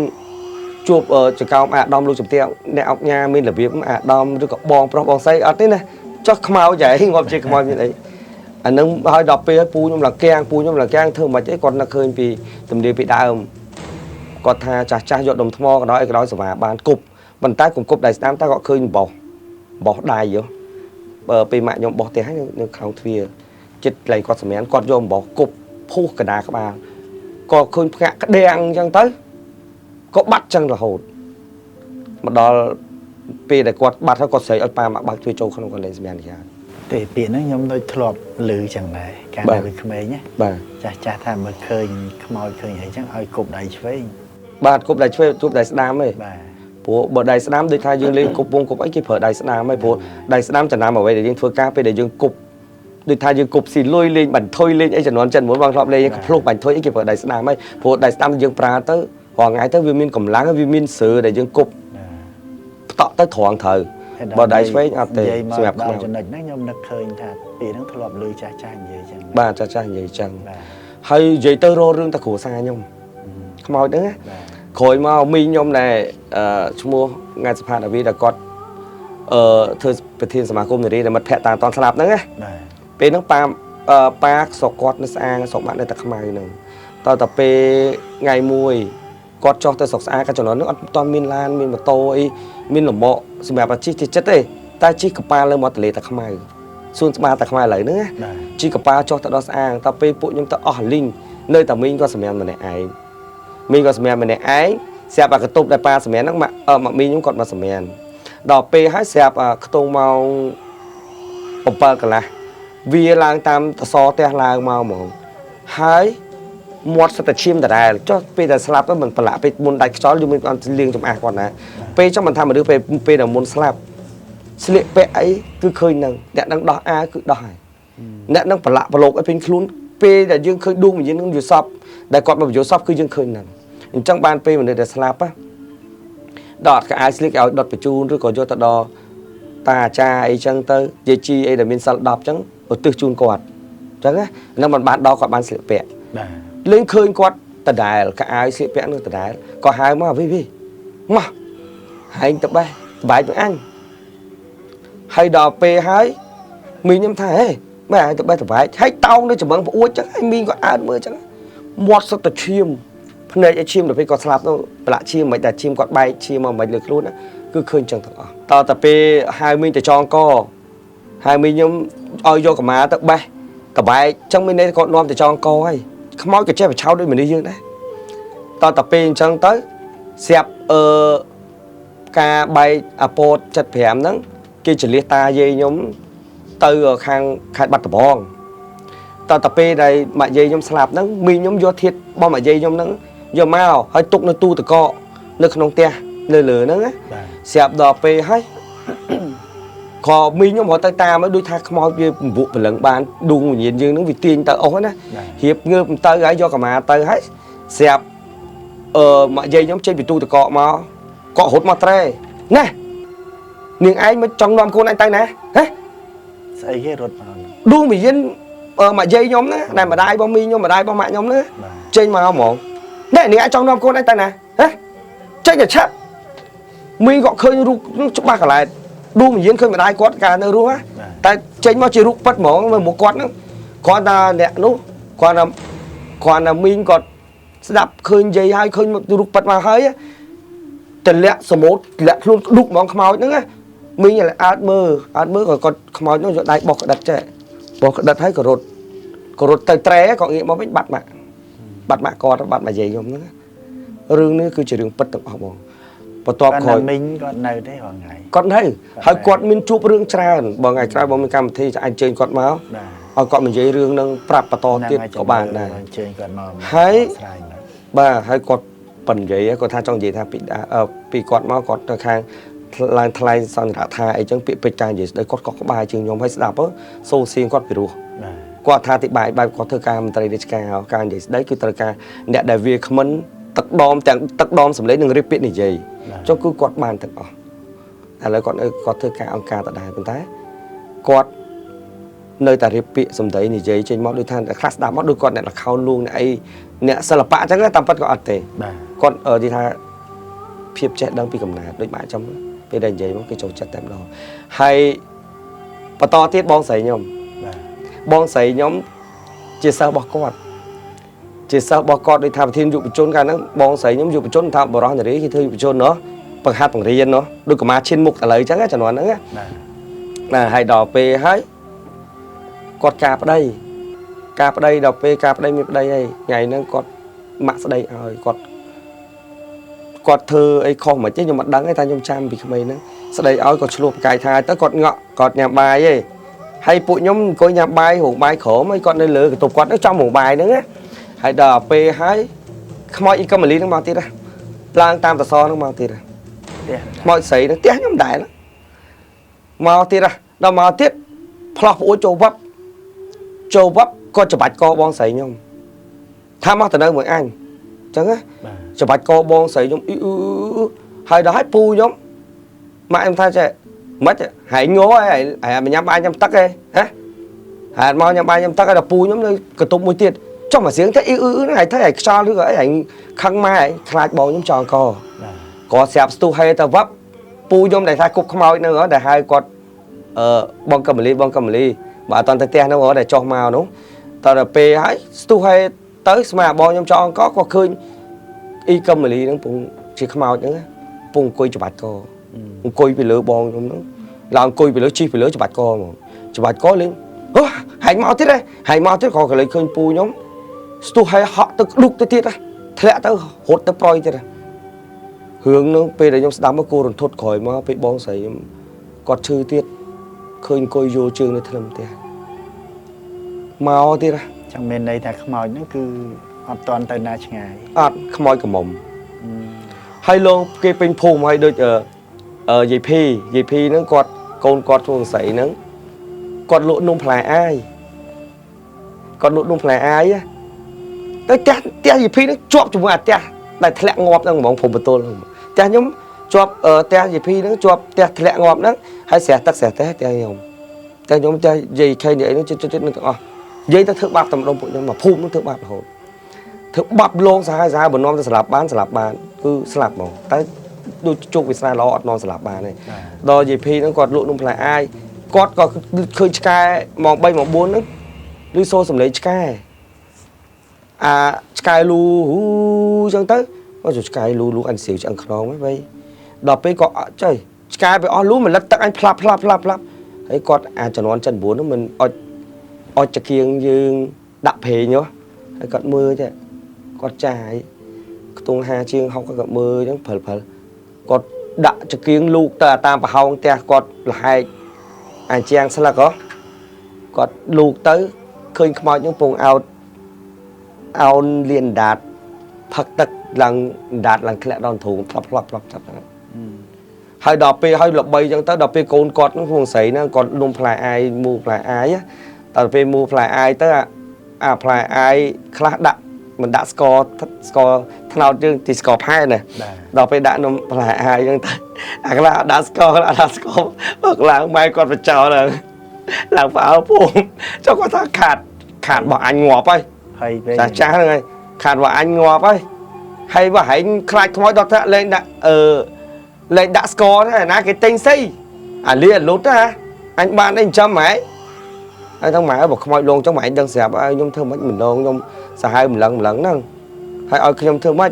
ជួបចកោមអាដាមលោកជំទាវអ្នកអង្គញាមានរបៀបអាដាមឬក៏បងប្រុសបងស្រីអត់ទេណាចុះខ្មោចហីងាប់ជាខ្មោចមានអីអានឹងហើយដល់ពេលពូខ្ញុំឡើងកាំងធ្វើមិនអីគាត់នឹកឃើញពីទំនាបពីដើមគាត់ថាចាស់យកដុំថ្មក៏ដោយអីក៏ដោយសវាបានគប់ប៉ុន្តែគប់ដៃស្ដាំតែគាត់ឃើញបោះដៃបើពេលម៉ាក់ខ្ញុំបោះផ្ទះហើយនៅក្នុងទ្វារចិត្តកន្លែងគាត់សម្រានគាត់យកបោះគប់ភុះកណ្ដាលក្បាលក៏ឃើញភ្ងាក់ក្តាំងអញ្ចឹងទៅក៏បាត់ចឹងរហូតមកដល់ពេលដែលគាត់បាត់ហើយគាត់ស្រីឲ្យប៉ាមកបើកជួយចូលក្នុងកន្លែងសម្រាននេះទេពាក្យហ្នឹងខ្ញុំដូចធ្លាប់ឮចឹងដែរកាលនៅពីក្មេងណាបាទចាស់ថាមើលឃើញខ្មោចឃើញអីចឹងឲ្យគប់ដៃឆ្វេងបាទគប់ដៃឆ្វេងជួបដៃស្ដាំទេបាទព្រោះបើដៃស្ដាំដូចថាយើងលេងគប់វងគប់អីគេប្រើដៃស្ដាំហើយព្រោះដៃស្ដាំចំណាំអ្វីដែលយើងធ្វើការពេលដែលយើងគប់ដូចថាយើងគប់ស៊ីលុយលេងបន្ថយលេងអីចំនួនចិនមុនបងធ្លាប់លេងយើងភ្លុកបន្ថយអីគេប្រើដៃស្ដាំហើយព្រោះដៃស្ដាំយើងប្រើទៅរាល់ថ្ងៃទៅវាមានកម្លាំងវាមានស្រើដែលយើងគប់ផ្តក់ទៅត្រង់ត្រូវបើដៃឆ្វេងអត់ទេសម្រាប់ខ្ញុំចំណុចហ្នឹងខ្ញុំនឹកឃើញថាពីហ្នឹងធ្លាប់ឮចាស់និយាយចឹងបាទចាស់និយាយចឹងហើយនិយាយទៅរករឿងតែគ្រួសារខ្ញុំខ្មោចហ្នឹងណាក្រោយមកមីខ្ញុំដែលឈ្មោះថ្ងៃសុផាតវីដែលគាត់ធ្វើប្រធានសមាគមនារីដែលមិត្តភក្តិតាមតនស្លាប់ហ្នឹងណាពេលហ្នឹងប៉ាស្រុកគាត់នៅស្អាងស្រុកបាត់នៅតែខ្មៅហ្នឹងតពេលថ្ងៃមួយគាត់ចុះទៅស្រុកស្អាងក៏ចំណុចហ្នឹងអត់ទាន់មានឡានមានម៉ូតូអីមានលំមកសម្រាប់ជិះចិត្តទេតែជិះកប៉ាល់លើមាត់ទន្លេតែខ្មៅសួនច្បារតែខ្មៅឥឡូវហ្នឹងណាជិះកប៉ាល់ចុះទៅដល់ស្អាងតពេលពួកខ្ញុំទៅអស់លីងនៅតែមីងគាត់សម្រាប់ម្នាក់ឯងស្រាប់តែកតុបដែលប៉ាសម្រាប់ហ្នឹងមកមីងខ្ញុំគាត់មកសម្រាប់ដល់ពេលហើយស្រាប់ខ្ទង់ម៉ោង7កន្លះវាឡើងតាមតសផ្ទះឡើងមកហ្មងហើយមាត់សិតតែឈាមដដែលចុះពេលតែស្លាប់ទៅមិនប្រឡាក់ពេលមុនដាច់ខ្យល់យូរមិនអត់លៀងចំអះគាត់ណាពេលចុះមិនថាមនុស្សពេលដែលមុនស្លាប់ស្លៀកពាក់អីគឺឃើញនឹងអ្នកនឹងដោះអាវគឺដោះហើយអ្នកនឹងប្រឡាក់ប្រឡូកឲ្យពេញខ្លួនពេលដែលយើងឃើញដួងវិញ្ញាណនឹងយល់សពដែលគាត់មកយល់សពគឺយើងឃើញនឹងអញ្ចឹងបានពេលមនុស្សដែលស្លាប់ដល់កៅអៅស្លៀកឲ្យដុតបញ្ជូនឬក៏យកទៅដល់តាអាចារ្យអីចឹងទៅយាយជីអីដែលមានសិល10ចឹងឧទ្ទិសជូនគាត់អញ្ចឹងណានឹងមិនបានដល់គាត់បានស្លៀកពាក់បាទលេងឃើញគាត់ដដែលកៅអៅស្លៀកពាក់នឹងដដែលក៏ហៅមកវីមកហែងទៅបេះស្បែកនឹងអញហើយដល់ពេលហើយមីងខ្ញុំថាហេបែរទៅបេះស្បែកហើយតោងនៅចម្រឹងប្អួចចឹងហើយមីងគាត់អើតមើលចឹងមាត់សុទ្ធតែឈាមភ្នែកឲ្យឈាមដល់ពេលគាត់ស្លាប់ទៅប្រឡាក់ឈាមមិនតែឈាមគាត់បែកឈាមមកមិនលើខ្លួនគឺឃើញចឹងទាំងអស់តពេលហៅមីងទៅចងកហៅមីងខ្ញុំឲ្យយកកម្មាទៅបេះតបែកចឹងមានន័យគាត់នាំទៅចងកហើយខ្មោចក៏ចេះបឆោតដូចមនុស្សយើងដែរតពេលអញ្ចឹងទៅស្រាប់ការបែកអាពោត75ហ្នឹងគេចលះតាយាយខ្ញុំទៅខាងខេត្តបាត់ដំបងតពេលដែលម៉ាក់យាយខ្ញុំស្លាប់ហ្នឹងមីងខ្ញុំយកធាតុរបស់ម៉ាក់យាយខ្ញុំហ្នឹងយកមកហើយទុកនៅទូទឹកកកនៅក្នុងផ្ទះលើហ្នឹងណាស្រាប់ដល់ពេលហើយក៏មីងខ្ញុំរត់ទៅតាមដូចថាខ្មោចវាពំពួកព្រលឹងបានដួងវិញ្ញាណយើងហ្នឹងវាទាញទៅអស់ណារៀបងើបទៅហើយយកកម្មាទៅហើយស្រាប់ម៉ាក់យាយខ្ញុំចេញពីទូទឹកកកមកក៏រត់មកត្រែណានាងឯងមកចង់នាំខ្លួនឯងទៅណាហ៎ស្អីគេរត់មកដួងវិញ្ញាណម៉ាក់យាយខ្ញុំណាដែលម្ដាយរបស់មីងខ្ញុំម្ដាយរបស់ម៉ាក់ខ្ញុំណាចេញមកហ្មងណែនាងឯងចង់នាំខ្លួនឯងទៅណាហ៎ចេញទៅឆាប់មីងក៏ឃើញរូបច្បាស់កន្លែងដួងវិញ្ញាណឃើញម្ដាយគាត់កាលនៅរស់តែចេញមកជារូបពិតហ្មងមើលមុខគាត់ហ្នឹងគាត់ថាអ្នកនោះគាត់ថាមីងគាត់ស្ដាប់ឃើញយាយហើយឃើញរូបពិតមកហើយតលាក់សមុទ្រលាក់ខ្លួនឌុកហ្មងខ្មោចហ្នឹងណាមីងអើតមើលក៏គាត់ខ្មោចនោះយកដៃបោះក្តិតចេះបោះក្តិតហើយក៏រត់ទៅត្រែក៏ងាកមកវិញបាត់មក បាត់ម៉ាក់គាត់បាត់ម៉ាយាយខ្ញុំហ្នឹងរឿងនេះគឺជារឿងពិតទាំងអស់បងបន្ទាប់ក្រោយមីងគាត់នៅទេរងថ្ងៃ គាត់នៅហើយគាត់មានជួបរឿងច្រើនបងថ្ងៃក្រោយបងមានកម្មវិធីអាចអញ្ជើញគាត់មក បាទ ឲ្យគាត់និយាយរឿងនឹងប្រាប់បន្តទៀតក៏បានដែរ អញ្ជើញគាត់មក ហើយ ស្រ័យមក បាទហើយគាត់ប៉ិននិយាយគាត់ថាចង់និយាយថាពីគាត់មកគាត់ទៅខាងឡើងថ្លែងសន្និដ្ឋានថាអីចឹងពាក្យពេចន៍ការនិយាយស្ដីគាត់ក៏ក្បែរជាងខ្ញុំឲ្យស្ដាប់ទៅសូរសៀងគាត់ពីរោះ បាទ គាត់ថាអធិប្បាយបែបគាត់ធ្វើការមន្ត្រីរាជការការនិយាយស្ដីគឺត្រូវការអ្នកដែលវាគ្មិនទឹកដមទាំងទឹកដមសម្លេងនិងរៀបពាក្យនិយាយចុះគឺគាត់បានទាំងអស់ឥឡូវគាត់ធ្វើការអង្គការដដែលប៉ុន្តែគាត់នៅតែរៀបពាក្យសម្ដីនិយាយចេញមកដូចថាខ្លះស្ដាប់មកដូចគាត់អ្នកល្ខោនលួងអ្នកអីអ្នកសិល្បៈអញ្ចឹងតាមពិតក៏អត់ទេ បាទ គាត់និយាយថាភាពចេះដឹងពីកំណើតដូចម៉ាក់ចំពេលដែលនិយាយមកគេចូលចិត្តតែម្ដងហើយបន្តទៀតបងស្រីខ្ញុំ បាទ បងស្រីខ្ញុំជាសិស្សរបស់គាត់ជាសិស្សរបស់គាត់ដូចថាប្រធានយុវជនកាលហ្នឹងបងស្រីខ្ញុំយុវជនថាបរោះនារីគេធ្វើយុវជនណោះបង្ហាត់បង្រៀនណោះដូចកុមារឈានមុខឥឡូវអញ្ចឹងជំនាន់ហ្នឹង បាទ ណាហើយដល់ពេលហើយគាត់ការប្តីដល់ពេលការប្តីមានប្តីហើយថ្ងៃហ្នឹងគាត់ម៉ាក់ស្ដីឲ្យគាត់ធ្វើអីខុសមិនទេខ្ញុំមិនដឹងទេតែខ្ញុំចាំពីក្មេងហ្នឹងស្ដីឲ្យគាត់ឆ្លោះប្រកាយថាទៅគាត់ងក់គាត់ញ៉ាំបាយទេហើយពួកខ្ញុំអង្គុយញ៉ាំបាយរោងបាយក្រោមហើយគាត់នៅលើកន្ទប់គាត់ចំរោងបាយហ្នឹងណាហើយដល់ពេលហើយខ្មោចអ៊ីកមលីហ្នឹងមកទៀតណាឡើងតាមតសហ្នឹងមកទៀតណា ផ្ទះ ខ្មោចស្រីហ្នឹងផ្ទះខ្ញុំដែរមកទៀតណាដល់មកទៀតផ្លោះប្អួយចូលវត្តគាត់ច្បាច់កបងស្រីខ្ញុំថាមកទៅនៅមួយអញអញ្ចឹងណា បាទ ច្បាច់កបងស្រីខ្ញុំហើយដល់ឲ្យពូខ្ញុំម៉ាក់ខ្ញុំថាចេះមិនហែងងហើយញ៉ាំបាយញ៉ាំទឹកឯងហ៎ហើយមកញ៉ាំបាយញ៉ាំទឹកហើយដល់ពូខ្ញុំនៅកន្ទប់មួយទៀតចុះមកសៀងទៅហ្នឹងហើយទៅឲ្យខ្យល់ឬក៏អីហើយខឹងម៉ែឯងខ្លាចបងខ្ញុំចង់ក បាទ គាត់ស្រាប់ស្ទុះហេទៅវឹបពូខ្ញុំដែលថាគប់ខ្មោចនៅដែលហៅគាត់បងកមលីបើអត់តទៅផ្ទះនោះដែលចុះមកនោះតទៅពេលហើយស្ទុះហេទៅស្មាបងខ្ញុំចង់អង្គគាត់ឃើញអ៊ីកមលីហ្នឹងពងជាខ្មោចហ្នឹងពងអង្គុយច្បាច់កអង្គុយពីលើបងខ្ញុំហ្នឹងឡើងអង្គុយពីលើជិះពីលើច្បាច់កហ្មងច្បាច់កលេងហែងមកទៀតក៏កលេចឃើញពូខ្ញុំស្ទុះហេហក់ទឹកឌុកទៅទៀតធ្លាក់ទៅរត់ទៅប្រយទៀតរឿងនោះពេលដែលខ្ញុំស្ដាប់មកគូរន្ធត់ក្រោយមកពេលបងស្រីខ្ញុំគាត់ឈឺទៀតឃើញអង្គុយយល់ជើងនៅថ្លឹមផ្ទះមកទៀត ចាំមានន័យថាខ្មោចហ្នឹងគឺអត់តន់ទៅណាឆ្ងាយ អត់ខ្មោចកមុំហើយលោកគេពេញភូមិហើយដូចយាយភីហ្នឹងគាត់កូនគាត់ធ្វើស្រីហ្នឹងគាត់លក់នំផ្លែអាយទៅផ្ទះយាយភីហ្នឹងជាប់ជាមួយអាផ្ទះដែលធ្លាក់ងាប់ហ្នឹងហ្មងព្រំបន្ទល់ផ្ទះខ្ញុំជាប់ផ្ទះយាយភីហ្នឹងជាប់ផ្ទះធ្លាក់ងាប់ហ្នឹងហើយស្រះទឹកស្រះទេផ្ទះខ្ញុំចាយាយខេនិយាយហ្នឹងចិត្តនឹងទាំងអស់និយាយទៅធ្វើបាបតែម្ដងពួកខ្ញុំមកភូមិហ្នឹងធ្វើបាបរហូតធ្វើបាបលងសាហាវបំណងទៅស្លាប់បានគឺស្លាប់ហ្មងតែដូចជោគវាសនាល្អអត់នាំស្លាប់បានទេដល់យាយភីហ្នឹងគាត់លក់នំផ្លែអាយគាត់ក៏ឃើញឆ្កែម៉ោង3ម៉ោង4ហ្នឹងឮសូរសំឡេងឆ្កែឆ្កែលូហ៊ូអញ្ចឹងទៅគាត់ឆ្កែលូអញសៀវឆ្អឹងខ្នងហ្នឹងវ៉ៃដល់ពេលក៏ចុយឆ្កែវាអស់លូមិនលិតទឹកអញផ្លាប់ហើយគាត់អាចជំនាន់79ហ្នឹងមិនអត់ចកៀងយើងដាក់ប្រេងហ៎ហើយគាត់មើលចេះគាត់ចាយខ្ទង់5ជាង60គាត់មើលអញ្ចឹងព្រិលគាត់ដាក់ចកៀងលូកទៅតាមប្រហោងផ្ទះគាត់លហែកជាងស្លឹកគាត់លូកទៅឃើញខ្មោចហ្នឹងពងអោនលៀនដាតផឹកទឹកឡើងដាតឡើងធ្លាក់ដល់ធូងផ្លាប់ហើយដល់ពេលហើយល្បីអញ្ចឹងទៅដល់ពេលកូនគាត់ហ្នឹងក្នុងស្រីហ្នឹងគាត់នំផ្លែអាយមូផ្លែអាយដល់ពេលមូផ្លែអាយទៅអាផ្លែអាយខ្លះដាក់មិនដាក់ស្ករថ្នោតយើងទីស្ករផែណាដល់ពេលដាក់នំផ្លែអាយអញ្ចឹងទៅអាខ្លះដាក់ស្ករបើឡើងម៉ែគាត់បញ្ចោលឡើងផ្អើលពុំចុះគាត់ថាខាតរបស់អញងាប់ហើយចាស់ហ្នឹងហើយខាតរបស់អញងាប់ហើយបើហែងខ្លាចខ្មោចដល់ថ្នាក់លេងដាក់ស្ករទេណាគេទិញស្អីអាលីអាលុតណាអញបានអីចិញ្ចឹមម៉ែហើយទាំងម៉ែបើខ្មោចលងចឹងម៉ែដឹងស្រាប់ហើយខ្ញុំធ្វើមិនម្ដងខ្ញុំសាហាវម្លឹងហ្នឹងហើយឲ្យខ្ញុំធ្វើមិន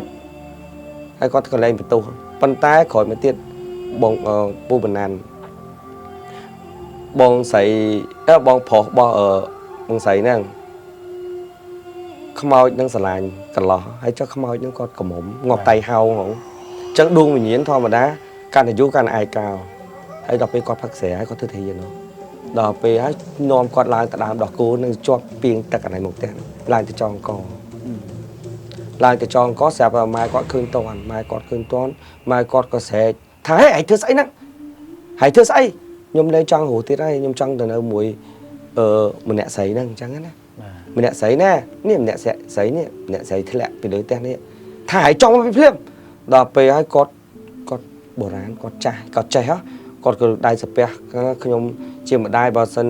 ហើយគាត់ក៏លែងបន្ទោសប៉ុន្តែក្រោយមកទៀតបងពូបណ្ណានបងស្រីបងប្រុសរបស់បងស្រីហ្នឹង ខ្មោចនឹងស្រឡាញ់កន្លោះហើយចុះខ្មោចនឹងគាត់កំមុំងាប់តៃហោហងចឹងដួងវិញ្ញាណធម្មតាកាន់តែយូរកាន់តែឯកោហើយដល់ពេលគាត់ផឹកស្រាហើយគាត់ធ្វើធាននោះដល់ពេលហើយនាំគាត់ឡើងទៅដើមដោះគោនឹងជាប់ពីងទឹកកន្លែងមកផ្ទះឡើងទៅចងកឡើងទៅចងកស្រាប់តែម៉ែគាត់ឃើញតន់ម៉ែគាត់ឃើញតន់ម៉ែគាត់ក៏ស្រែកថាហេឯងធ្វើស្អីហ្នឹងហើយធ្វើស្អីខ្ញុំនៅចង់រស់ទៀតហើយខ្ញុំចង់ទៅនៅមួយម្នាក់ស្រីហ្នឹងអញ្ចឹងណាម្នាក់ស្រីណានេះម្នាក់ស្រីនេះម្នាក់ស្រីធ្លាក់ពីលើផ្ទះនេះថាឲ្យចង់មកភ្លាមដល់ពេលហើយគាត់បុរាណគាត់ចាស់គាត់ចេះគាត់ក៏ដៃសាពះខ្ញុំជាម្ដាយបើសិន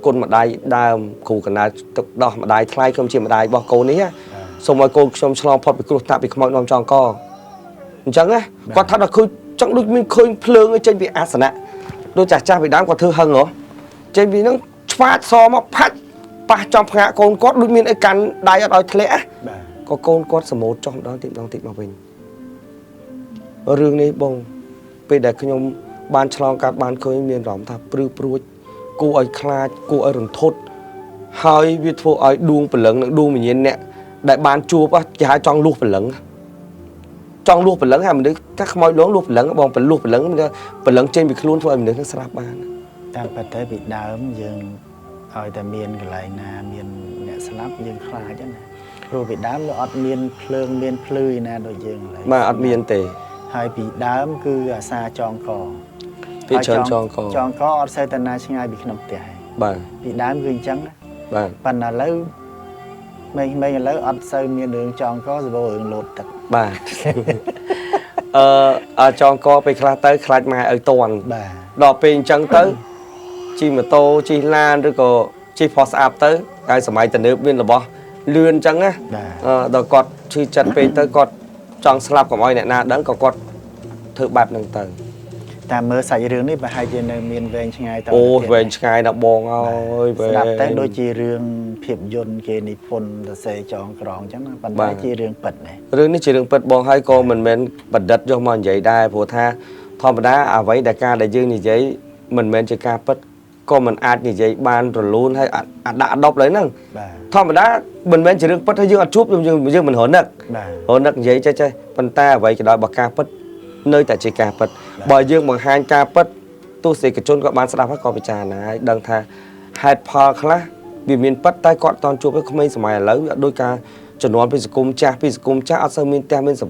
គុណម្ដាយដើមគ្រូកណ្ដាលទឹកដោះម្ដាយថ្លៃខ្ញុំជាម្ដាយរបស់កូននេះសូមឲ្យកូនខ្ញុំឆ្លងផុតពីគ្រោះថ្នាក់ពីខ្មោចនាំចងកអញ្ចឹងណាគាត់ថាដល់ឃើញចង់ដូចមានឃើញភ្លើងចេញពីអាសនៈដូចចាស់ពីដើមគាត់ធ្វើហឹងហ៎ចេញពីហ្នឹងឆ្វាតសមកផាច់ប៉ះចំផ្ងាកកូនគាត់ដូចមានអីកាន់ដៃអត់ឲ្យធ្លាក់ក៏កូនគាត់សម្មូតចុះម្ដងតិចមកវិញរឿងនេះបងពេលដែលខ្ញុំបានឆ្លងកាត់បានឃើញមានអារម្មណ៍ថាព្រឺព្រួចគួរឲ្យខ្លាចគួរឲ្យរន្ធត់ហើយវាធ្វើឲ្យដួងព្រលឹងនិងដួងវិញ្ញាណអ្នកដែលបានជួបគេហៅចង់លួសព្រលឹងហើយមនុស្សថាខ្មោចលងលួសព្រលឹងបងព្រលួសព្រលឹងព្រលឹងចេញពីខ្លួនធ្វើឲ្យមនុស្សនឹងស្លាប់បានតាមពិតទៅពីដើមយើងឲ្យតែមានកន្លែងណាមានអ្នកស្លាប់យើងខ្លាចណាព្រោះពីដើមវាអត់មានភ្លើងមានភ្លឺណាដូចយើងឡើយបាទអត់មានទេហើយពីដើមគឺអាសាចងកពីច្រើនចងកអត់សូវតែណាឆ្ងាយពីក្នុងផ្ទះហើយបាទពីដើមគឺអញ្ចឹងបាទប៉ុន្តែឥឡូវមេឥឡូវអត់សូវមានរឿងចងកសបោរឿងលោតទឹកបាទចងកពេលខ្លះទៅខ្លាចម៉ែឲ្យតន់បាទដល់ពេលអញ្ចឹងទៅជិះម៉ូតូជិះឡានឬក៏ជិះផុសស្អាប់ទៅហើយសម័យទំនើបមានរបស់លឿនអញ្ចឹងណាដល់គាត់ឈឺចិត្តពេកទៅគាត់ចង់ស្លាប់កុំឲ្យអ្នកណាដឹងក៏គាត់ធ្វើបែបហ្នឹងទៅតាមមើលសាច់រឿងនេះប្រហែលជានៅមានវែងឆ្ងាយតអូវែងឆ្ងាយដល់បងអើយស្ដាប់តែដូចជារឿងភាពយន្តគេនិពន្ធសរសេរចងក្រងអញ្ចឹងណាប៉ុន្តែជារឿងពិតដែររឿងនេះជារឿងពិតបងហើយក៏មិនមែនបណ្ឌិតយកមកនិយាយដែរព្រោះថាធម្មតាអ្វីដែលការដែលយើងនិយាយមិនមែនជាការពិតក៏មិនអាចនិយាយបានរលូនហើយអាចដាក់ដប់លើហ្នឹងធម្មតាមិនមែនជារឿងពិតហើយយើងអត់ជួបយើងមិនរនឹកនិយាយចេះប៉ុន្តែអ្វីក៏ដោយបើការពិតនៅតែជាការពិតបើយើងបង្ហាញការពិតទស្សនិកជនក៏បានស្ដាប់ហើយក៏ពិចារណាហើយដឹងថាហេតុផលខ្លះវាមានពិតតែគាត់អត់ជួបvớiក្មេងសម័យឥឡូវដោយការជំនាន់ពីសង្គមចាស់អត់សូវមានផ្ទះមានស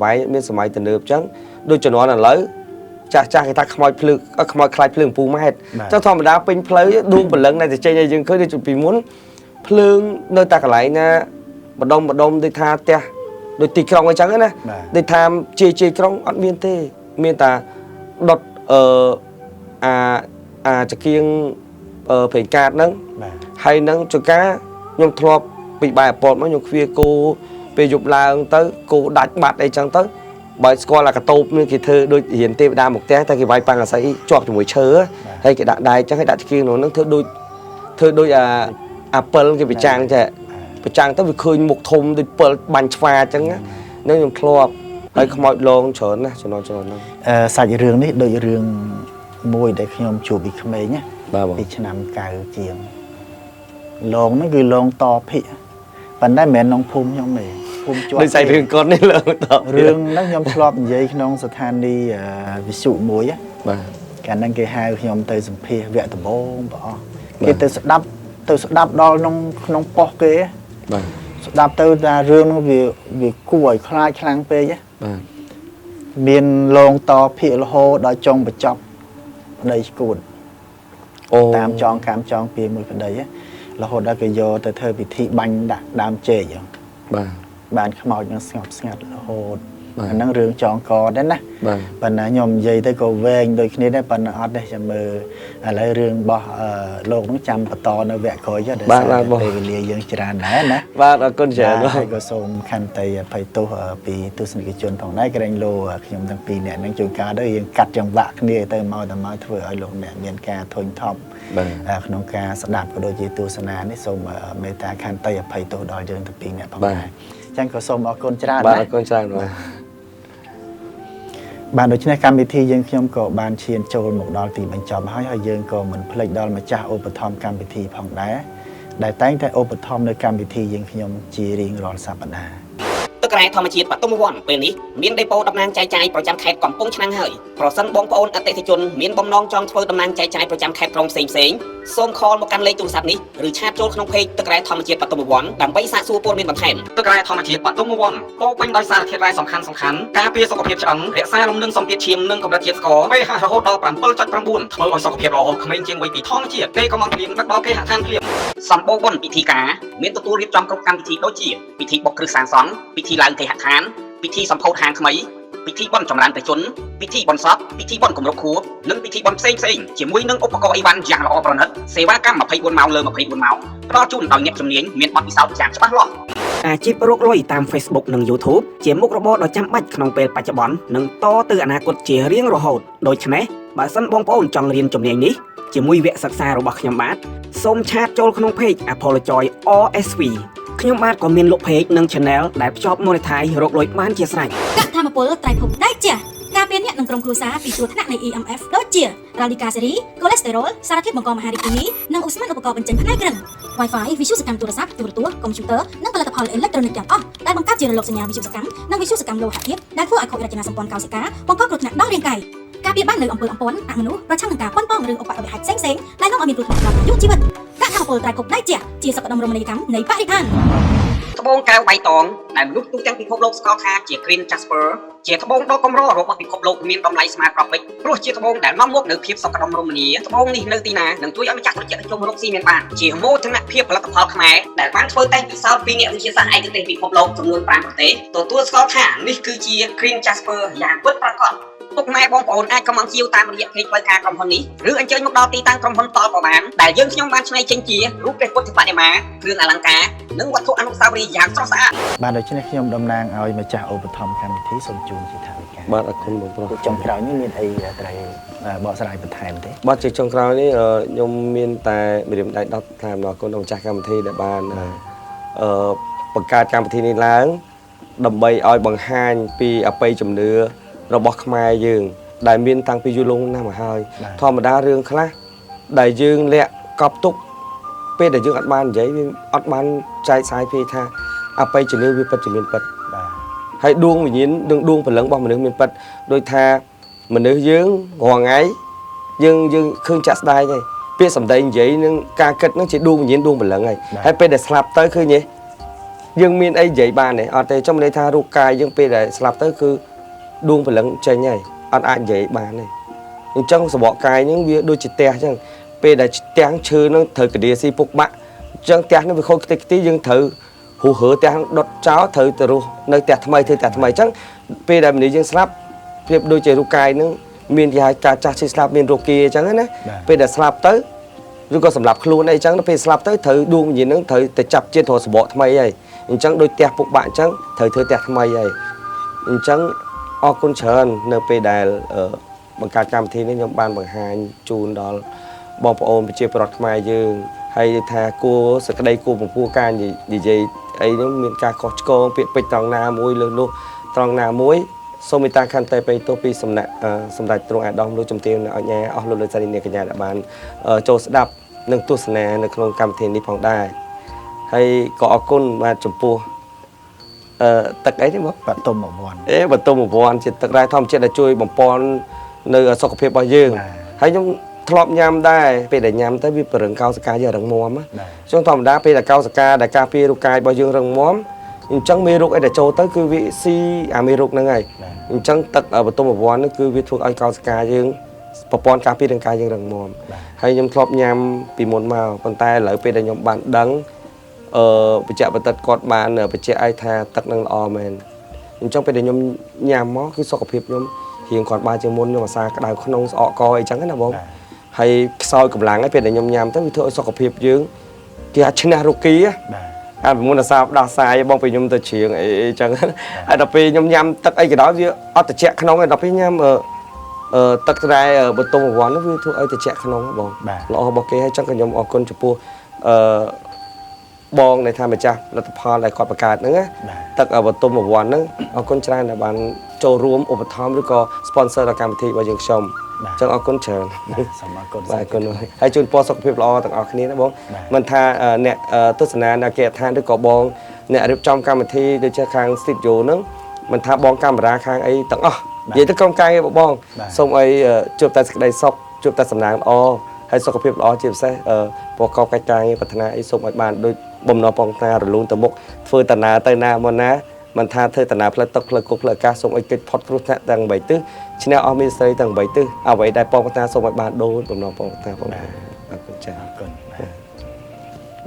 ម័យទំនើបអញ្ចឹងដូចជំនាន់ឥឡូវចាស់គេថាខ្មោចភ្លើខ្មោចខ្លាចភ្លើងពូម៉ែតចុះធម្មតាពេញផ្លូវដួងព្រលឹងតែចេញឲ្យយើងឃើញដូចពីមុនភ្លើងនៅតែកន្លែងណាម្ដុំដូចថាផ្ទះដូចទីក្រុងអញ្ចឹងណាដូចថាជាក្រុងអត់មានទេមានតែដុតអាចកៀងព្រេងកាតហ្នឹងហើយនឹងចង្ការខ្ញុំធ្លាប់ពីបែបអពតមកខ្ញុំខ្វាគោពេលយប់ឡើងទៅគោដាច់បាត់អីចឹងទៅបើស្គាល់អាកតូបនេះគេធ្វើដូចរៀនទេវតាមកផ្ទះតែគេវាយប៉ាំងអាស័យជាប់ជាមួយឈើហើយគេដាក់ដែកចឹងហើយដាក់ចង្កៀងនោះធ្វើដូចអាពិលគេប្រចាំងចេះប្រចាំងទៅវាឃើញមុខធំដូចពិលបាញ់ឆ្វាចឹងហ្នឹងខ្ញុំធ្លាប់ហើយខ្មោចលងច្រើនណាស់ចំណងហ្នឹងសាច់រឿងនេះដូចរឿងមួយដែលខ្ញុំជួបពីក្មេងណាពីឆ្នាំ90ជាងលងហ្នឹងគឺលងតភិប៉ុន្តែមិនមែនក្នុងភូមិខ្ញុំទេភូមិជាប់ដូចសាច់រឿងកូននេះលងតរឿងហ្នឹងខ្ញុំធ្លាប់និយាយក្នុងស្ថានីយ៍វិទ្យុមួយបាទកាលហ្នឹងគេហៅខ្ញុំទៅសម្ភាសវគ្គដំបូងបងអស់គេទៅស្ដាប់ដល់ក្នុងប៉ុស្តិ៍គេបាទស្ដាប់ទៅថារឿងនោះវាគួរឲ្យខ្លាចខ្លាំងពេកបាទមានលងតភិរហូតដល់ចុងបញ្ចប់ប្តីស្គួតតាមចងកម្មចងពីមួយប្តីរហូតដល់គេយកទៅធ្វើពិធីបាញ់ដាក់ដើមចេកបានខ្មោចនឹងស្ងប់ស្ងាត់រហូតអាហ្នឹងរឿងចងកដែរណាប៉ុន្តែខ្ញុំនិយាយទៅក៏វែងដូចគ្នាដែរប៉ុន្តែអត់ទេចាំមើលឥឡូវរឿងរបស់លោកហ្នឹងចាំបន្តនៅវគ្គក្រោយដែរពេលវេលាយើងច្រើនដែរណាបាទអរគុណច្រើនហើយក៏សូមខន្តីអភ័យទោសពីទស្សនិកជនផងដែរក្រែងលោខ្ញុំទាំងពីរអ្នកហ្នឹងជួនកាលទៅយើងកាត់ចង្វាក់គ្នាទៅមកធ្វើឲ្យលោកអ្នកមានការធុញថប់ក្នុងការស្ដាប់ក៏ដូចជាទស្សនានេះសូមមេត្តាខន្តីអភ័យទោសដល់យើងទាំងពីរអ្នកផងដែរចឹងក៏សូមអរគុណច្រើនបាទអរគុណច្រើនបាទដូច្នេះកម្មវិធីយើងខ្ញុំក៏បានឈានចូលមកដល់ទីបញ្ចប់ហើយយើងក៏មិនភ្លេចដល់ម្ចាស់ឧបត្ថម្ភកម្មវិធីផងដែរ ដែលតែងតែឧបត្ថម្ភនៅកម្មវិធីយើងខ្ញុំជារៀងរាល់សប្តាហ៍ ទឹកក្រែធម្មជាតិបតុមវ័នពេលនេះមានដេប៉ូតំណាងចែកចាយប្រចាំខេត្តកំពង់ឆ្នាំងហើយប្រសិនបងប្អូនអតិថិជនមានបំណងចង់ធ្វើតំណាងចែកចាយប្រចាំខេត្តក្រុងផ្សេងៗសូមខលមកកាន់លេខទូរស័ព្ទនេះឬឆាតចូលក្នុងเพจទឹកក្រែធម្មជាតិបតុមវ័នដើម្បីសាកសួរព័ត៌មានបន្ថែមទឹកក្រែធម្មជាតិបតុមវ័នពោពេញដោយសារធាតុរ៉ែសំខាន់ៗការពារសុខភាពឆ្អឹងរក្សាលំនឹងសម្ពាធឈាមនិងកម្រិតជាតិស្ករ pH រហូតដល់ 7.9 ធ្វើឲ្យសុខភាពរហូតក្មេងជាងវ័យពីធម្មជាតិទេក៏មកព្រៀងដឹកដល់គេហដ្ឋានព្រៀងសម្បូរបុណ្យពិធីការមានទទួលរៀបចំគ្រប់កម្មវិធីដូចជាពិធីបុកគ្រឹះសាងសង់ពិធីឡើងគេហដ្ឋានពិធីសម្ពោធហាងថ្មីពិធីបុណ្យចម្រើនប្រជជនពិធីបុណ្យសពពិធីបុណ្យគម្រប់ខួបនិងពិធីបុណ្យផ្សេងៗជាមួយនឹងឧបករណ៍អីវ៉ាន់យ៉ាងល្អប្រណិតសេវាកម្ម24ម៉ោងលើ24ម៉ោងផ្ដល់ជូនដោយអ្នកជំនាញមានបទពិសោធន៍យ៉ាងច្បាស់លាស់អាជីពរកលុយតាម Facebook និង YouTube ជាមុខរបរដ៏ចាំបាច់ក្នុងពេលបច្ចុប្បន្ននិងតទៅអនាគតជារៀងរហូតដូច្នេះបើសិនបងប្អូនចង់រៀនជំនាញនេះជាមួយវគ្គសិក្សារបស់ខ្ញុំបាទសូមឆាតចូលក្នុង page Apolojoy RSV ខ្ញុំបាទក៏មានលក់ page និង channel ដែលភ្ជាប់ monetize រកលុយបានជាស្រេចកថាមពលត្រៃភពដៃជះការពារអ្នកនិងក្រុមគ្រួសារពីគ្រោះថ្នាក់នៃ EMF ដូចជា រ៉ាឌីកាសេរី កូលេស្តេរ៉ុល សារធាតុបង្កមហារីកគីមី និងឧស្ម័នឧបករណ៍បញ្ចេញផ្នែករឹង Wi-Fi វិទ្យុសកម្មទូរស័ព្ទទូរទស្សន៍កុំព្យូទ័រនិងផលិតផលអេឡិចត្រូនិកទាំងអស់ដែលបង្កើតជារលកសញ្ញាវិទ្យុសកម្មនិងវិទ្យុសកម្មលោហៈធាតុដែលធ្វើឲ្យខូចរចនាសម្ព័ន្ធកោសិកាបង្កគ្រោះថ្នាក់ដល់រាងកាយការពារបាននៅអំពើអំព័ន្ធអមនុស្សប្រឆាំងនឹងការប៉ុនប៉ងឬឧបទ្រវហេតុផ្សេងៗដែលនាំឲ្យមានគ្រោះថ្នាក់ដល់អាយុជីវិតកថាមពលត្រៃភពដៃជះជាសក្តានុពលរមណីយកម្មនៃបរិស្ថានត្បូងកែវបៃតងដែលមនុស្សទូទាំងពិភពលោកស្គាល់ថាជា Green Jasper ជាត្បូងដ៏កម្ររបស់ពិភពលោកមានតម្លៃស្មើប្រពេចព្រោះជាត្បូងដែលនាំមកនូវភាពសុខដុមរមនាត្បូងនេះនៅទីណានឹងជួយឲ្យម្ចាស់ธุរកិច្ចចូលរកស៊ីមានបានជាមោទនភាពផលិតផលខ្មែរដែលបានធ្វើតែពិសោធន៍ពីអ្នកវិទ្យាសាស្ត្រឯកទេសពិភពលោកចំនួន5ប្រទេសទទួលស្គាល់ថានេះគឺជា Green Jasper យ៉ាងពិតប្រាកដពុកម៉ែបងប្អូនអាចខមជាវតាមរយៈเพจផ្លូវការក្រុមហ៊ុននេះឬអញ្ជើញមកដល់ទីតាំងក្រុមហ៊ុនតបក៏បានដែលយើងខ្ញុំបានឆ្នៃចេញជារូបព្រះពុទ្ធបដិមាគ្រឿងអលង្ការនិងវត្ថុអនុស្សាវរីយ៍យ៉ាងស្រស់ស្អាតបាទដូច្នេះខ្ញុំតំណាងឲ្យម្ចាស់ឧបត្ថម្ភកម្មវិធីសូមជូនជាថវិកាបាទអរគុណបងប្រុសចុងក្រោយនេះមានអីត្រូវបកស្រាយបន្ថែមទេបាទជាចុងក្រោយនេះខ្ញុំមានតែមេរៀនដៃ10ថាអរគុណដល់ម្ចាស់កម្មវិធីដែលបានបង្កើតកម្មវិធីនេះឡើងដើម្បីឲ្យបង្ហាញពីអបិយជំនឿរបស់ខ្មែរយើងដែលមានតាំងពីយូរលង់ណាស់មកហើយធម្មតារឿងខ្លះដែលយើងលាក់កប់ទុកពេលដែលយើងអត់បាននិយាយវាអត់បានចែកសាយពីថាអបិយជំនឿវាពិតជាមានពិតបាទហើយដួងវិញ្ញាណនិងដួងព្រលឹងរបស់មនុស្សមានពិតដោយថាមនុស្សយើងរាល់ថ្ងៃយើងឃើញចាក់ស្ដាយហើយពាក្យសម្ដីនិយាយនិងការគិតនឹងជាដួងវិញ្ញាណដួងព្រលឹងហើយពេលដែលស្លាប់ទៅឃើញទេយើងមានអីនិយាយបានទេអត់ទេចំន័យថារូបកាយយើងពេលដែលស្លាប់ទៅគឺដួងព្រលឹងចេញហើយអត់អាចនិយាយបានទេអញ្ចឹងសបកកាយហ្នឹងវាដូចជាផ្ទះអញ្ចឹងពេលដែលផ្ទះឈើហ្នឹងត្រូវកដៀស៊ីពុកបាក់អញ្ចឹងផ្ទះហ្នឹងវាខូចខ្ទេចខ្ទីយើងត្រូវហូរហើផ្ទះដុតចោលត្រូវទៅរស់នៅផ្ទះថ្មីធ្វើផ្ទះថ្មីអញ្ចឹងពេលដែលមនុស្សយើងស្លាប់ប្រៀបដូចជារូបកាយហ្នឹងមានគេហៅការចាស់ឈឺស្លាប់មានរោគាអញ្ចឹងណាពេលដែលស្លាប់ទៅឬក៏សម្រាប់ខ្លួនអីអញ្ចឹងពេលស្លាប់ទៅត្រូវដួងវិញ្ញាណហ្នឹងត្រូវទៅចាប់ជាតិរកសបកថ្មីហើយអញ្ចឹងដូចផ្ទះពុកបាក់អញ្ចឹងត្រូវធ្វើផ្ទះថ្មីហើយអញ្ចឹងអរគុណច្រើននៅពេលដែលបង្កើតកម្មវិធីនេះខ្ញុំបានបង្ហាញជូនដល់បងប្អូនប្រជាពលរដ្ឋខ្មែរយើងហើយថាគួរសក្តីគួរពពោះការនិយាយអីនេះមានការខុសឆ្គងពាក្យពេចន៍ត្រង់ណាមួយលើនោះត្រង់ណាមួយសូមមេត្តាខន្តីបេទោសពីសំណាក់សម្ដេចទ្រង់អាដាមលោកជំទាវនៅអញ្ញាអស់លោកលោកសារីនាងកញ្ញាដែលបានចូលស្ដាប់និងទស្សនានៅក្នុងកម្មវិធីនេះផងដែរហើយក៏អរគុណបាទចំពោះទឹកអីទេបងបតុមវ័នបតុមវ័នជាទឹករ៉ែធម្មជាតិដែលជួយបំពន់នៅសុខភាពរបស់យើងហើយខ្ញុំធ្លាប់ញ៉ាំដែរពេលដែលញ៉ាំទៅវាប្រឹងកោសិកាយើងរឹងមាំចឹងធម្មតាពេលដែលកោសិកាដែលការពាររូបកាយរបស់យើងរឹងមាំអញ្ចឹងមេរោគអីដែលចូលទៅគឺវាស៊ីអាមេរោគហ្នឹងហើយអញ្ចឹងទឹកបតុមវ័នហ្នឹងគឺវាធ្វើឲ្យកោសិកាយើងប្រព័ន្ធការពាររាងកាយយើងរឹងមាំហើយខ្ញុំធ្លាប់ញ៉ាំពីមុនមកប៉ុន្តែឥឡូវពេលដែលខ្ញុំបានដឹងបច្ចៈបតិតគាត់បានបច្ចៈឲ្យថាទឹកនឹងល្អមែនអញ្ចឹងពេលដែលខ្ញុំញ៉ាំមកគឺសុខភាពខ្ញុំរៀងគាត់បានជាងមុនខ្ញុំអាសាក្តៅក្នុងស្អកកអីចឹងណាបងហើយខ្សោយកម្លាំងហើយពេលដែលខ្ញុំញ៉ាំទៅវាធ្វើឲ្យសុខភាពយើងគេអាចឈ្នះរោគីអាមុនអាសាដោះសាយបងពេលខ្ញុំទៅជ្រៀងអីចឹងហើយដល់ពេលខ្ញុំញ៉ាំទឹកអីក៏ដោយវាអត់ត្រជាក់ក្នុងហើយដល់ពេលញ៉ាំទឹកត្រែបតុមវ័នវាធ្វើឲ្យត្រជាក់ក្នុងបងល្អរបស់គេហើយចឹងក៏ខ្ញុំអរគុណចំពោះបងនៃថាម្ចាស់ផលិតផលដែលគាត់បង្កើតហ្នឹងណាទឹកបតុមវ័នហ្នឹងអរគុណច្រើនដែលបានចូលរួមឧបត្ថម្ភឬក៏ sponsor ដល់កម្មវិធីរបស់យើងខ្ញុំ ចឹងអរគុណច្រើន សូមអរគុណ បាទអរគុណហើយជូនពរសុខភាពល្អទាំងអស់គ្នាណាបងមិនថាអ្នកទស្សនានៅគេឋានឬក៏បងអ្នករៀបចំកម្មវិធីដូចជាខាង studio ហ្នឹងមិនថាបងកាមេរ៉ាខាងអីទាំងអស់និយាយទៅក្រុមការងារបងសូមឲ្យជួបតែសេចក្តីសុខជួបតែសំណាងល្អហើយសុខភាពល្អជាពិសេសប្រកបកិច្ចការងារប្រាថ្នាអីសូមឲ្យបានដូចបំណងបងប្រាថ្នារលូនទៅមុខធ្វើតាណាទៅណាមកណាមិនថាធ្វើតាណាផ្លូវទឹកផ្លូវគោកផ្លូវអាកាសសូមឲ្យកិច្ចផុតគ្រោះថ្នាក់ទាំង8ទិសឈ្នះអស់មានស្រីទាំង8ទិសអ្វីដែលបងប្រាថ្នាសូមឲ្យបានដូចបំណងបងប្រាថ្នាបងអរគុណចា៎ អរគុណ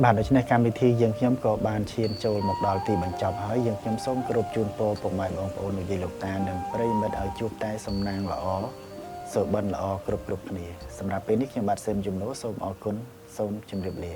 បាទដូច្នេះកម្មវិធីយើងខ្ញុំក៏បានឈានចូលមកដល់ទីបញ្ចប់ហើយយើងខ្ញុំសូមគោរពជូនពរពុកម៉ែបងប្អូនលោកយាយលោកតានិងប្រិយមិត្តឲ្យជួបតែសំណាងល្អសុបិនល្អគ្រប់គ្នាសម្រាប់ពេលនេះខ្ញុំបាទសេមជំនួសសូមអរគុណសូមជម្រាបលា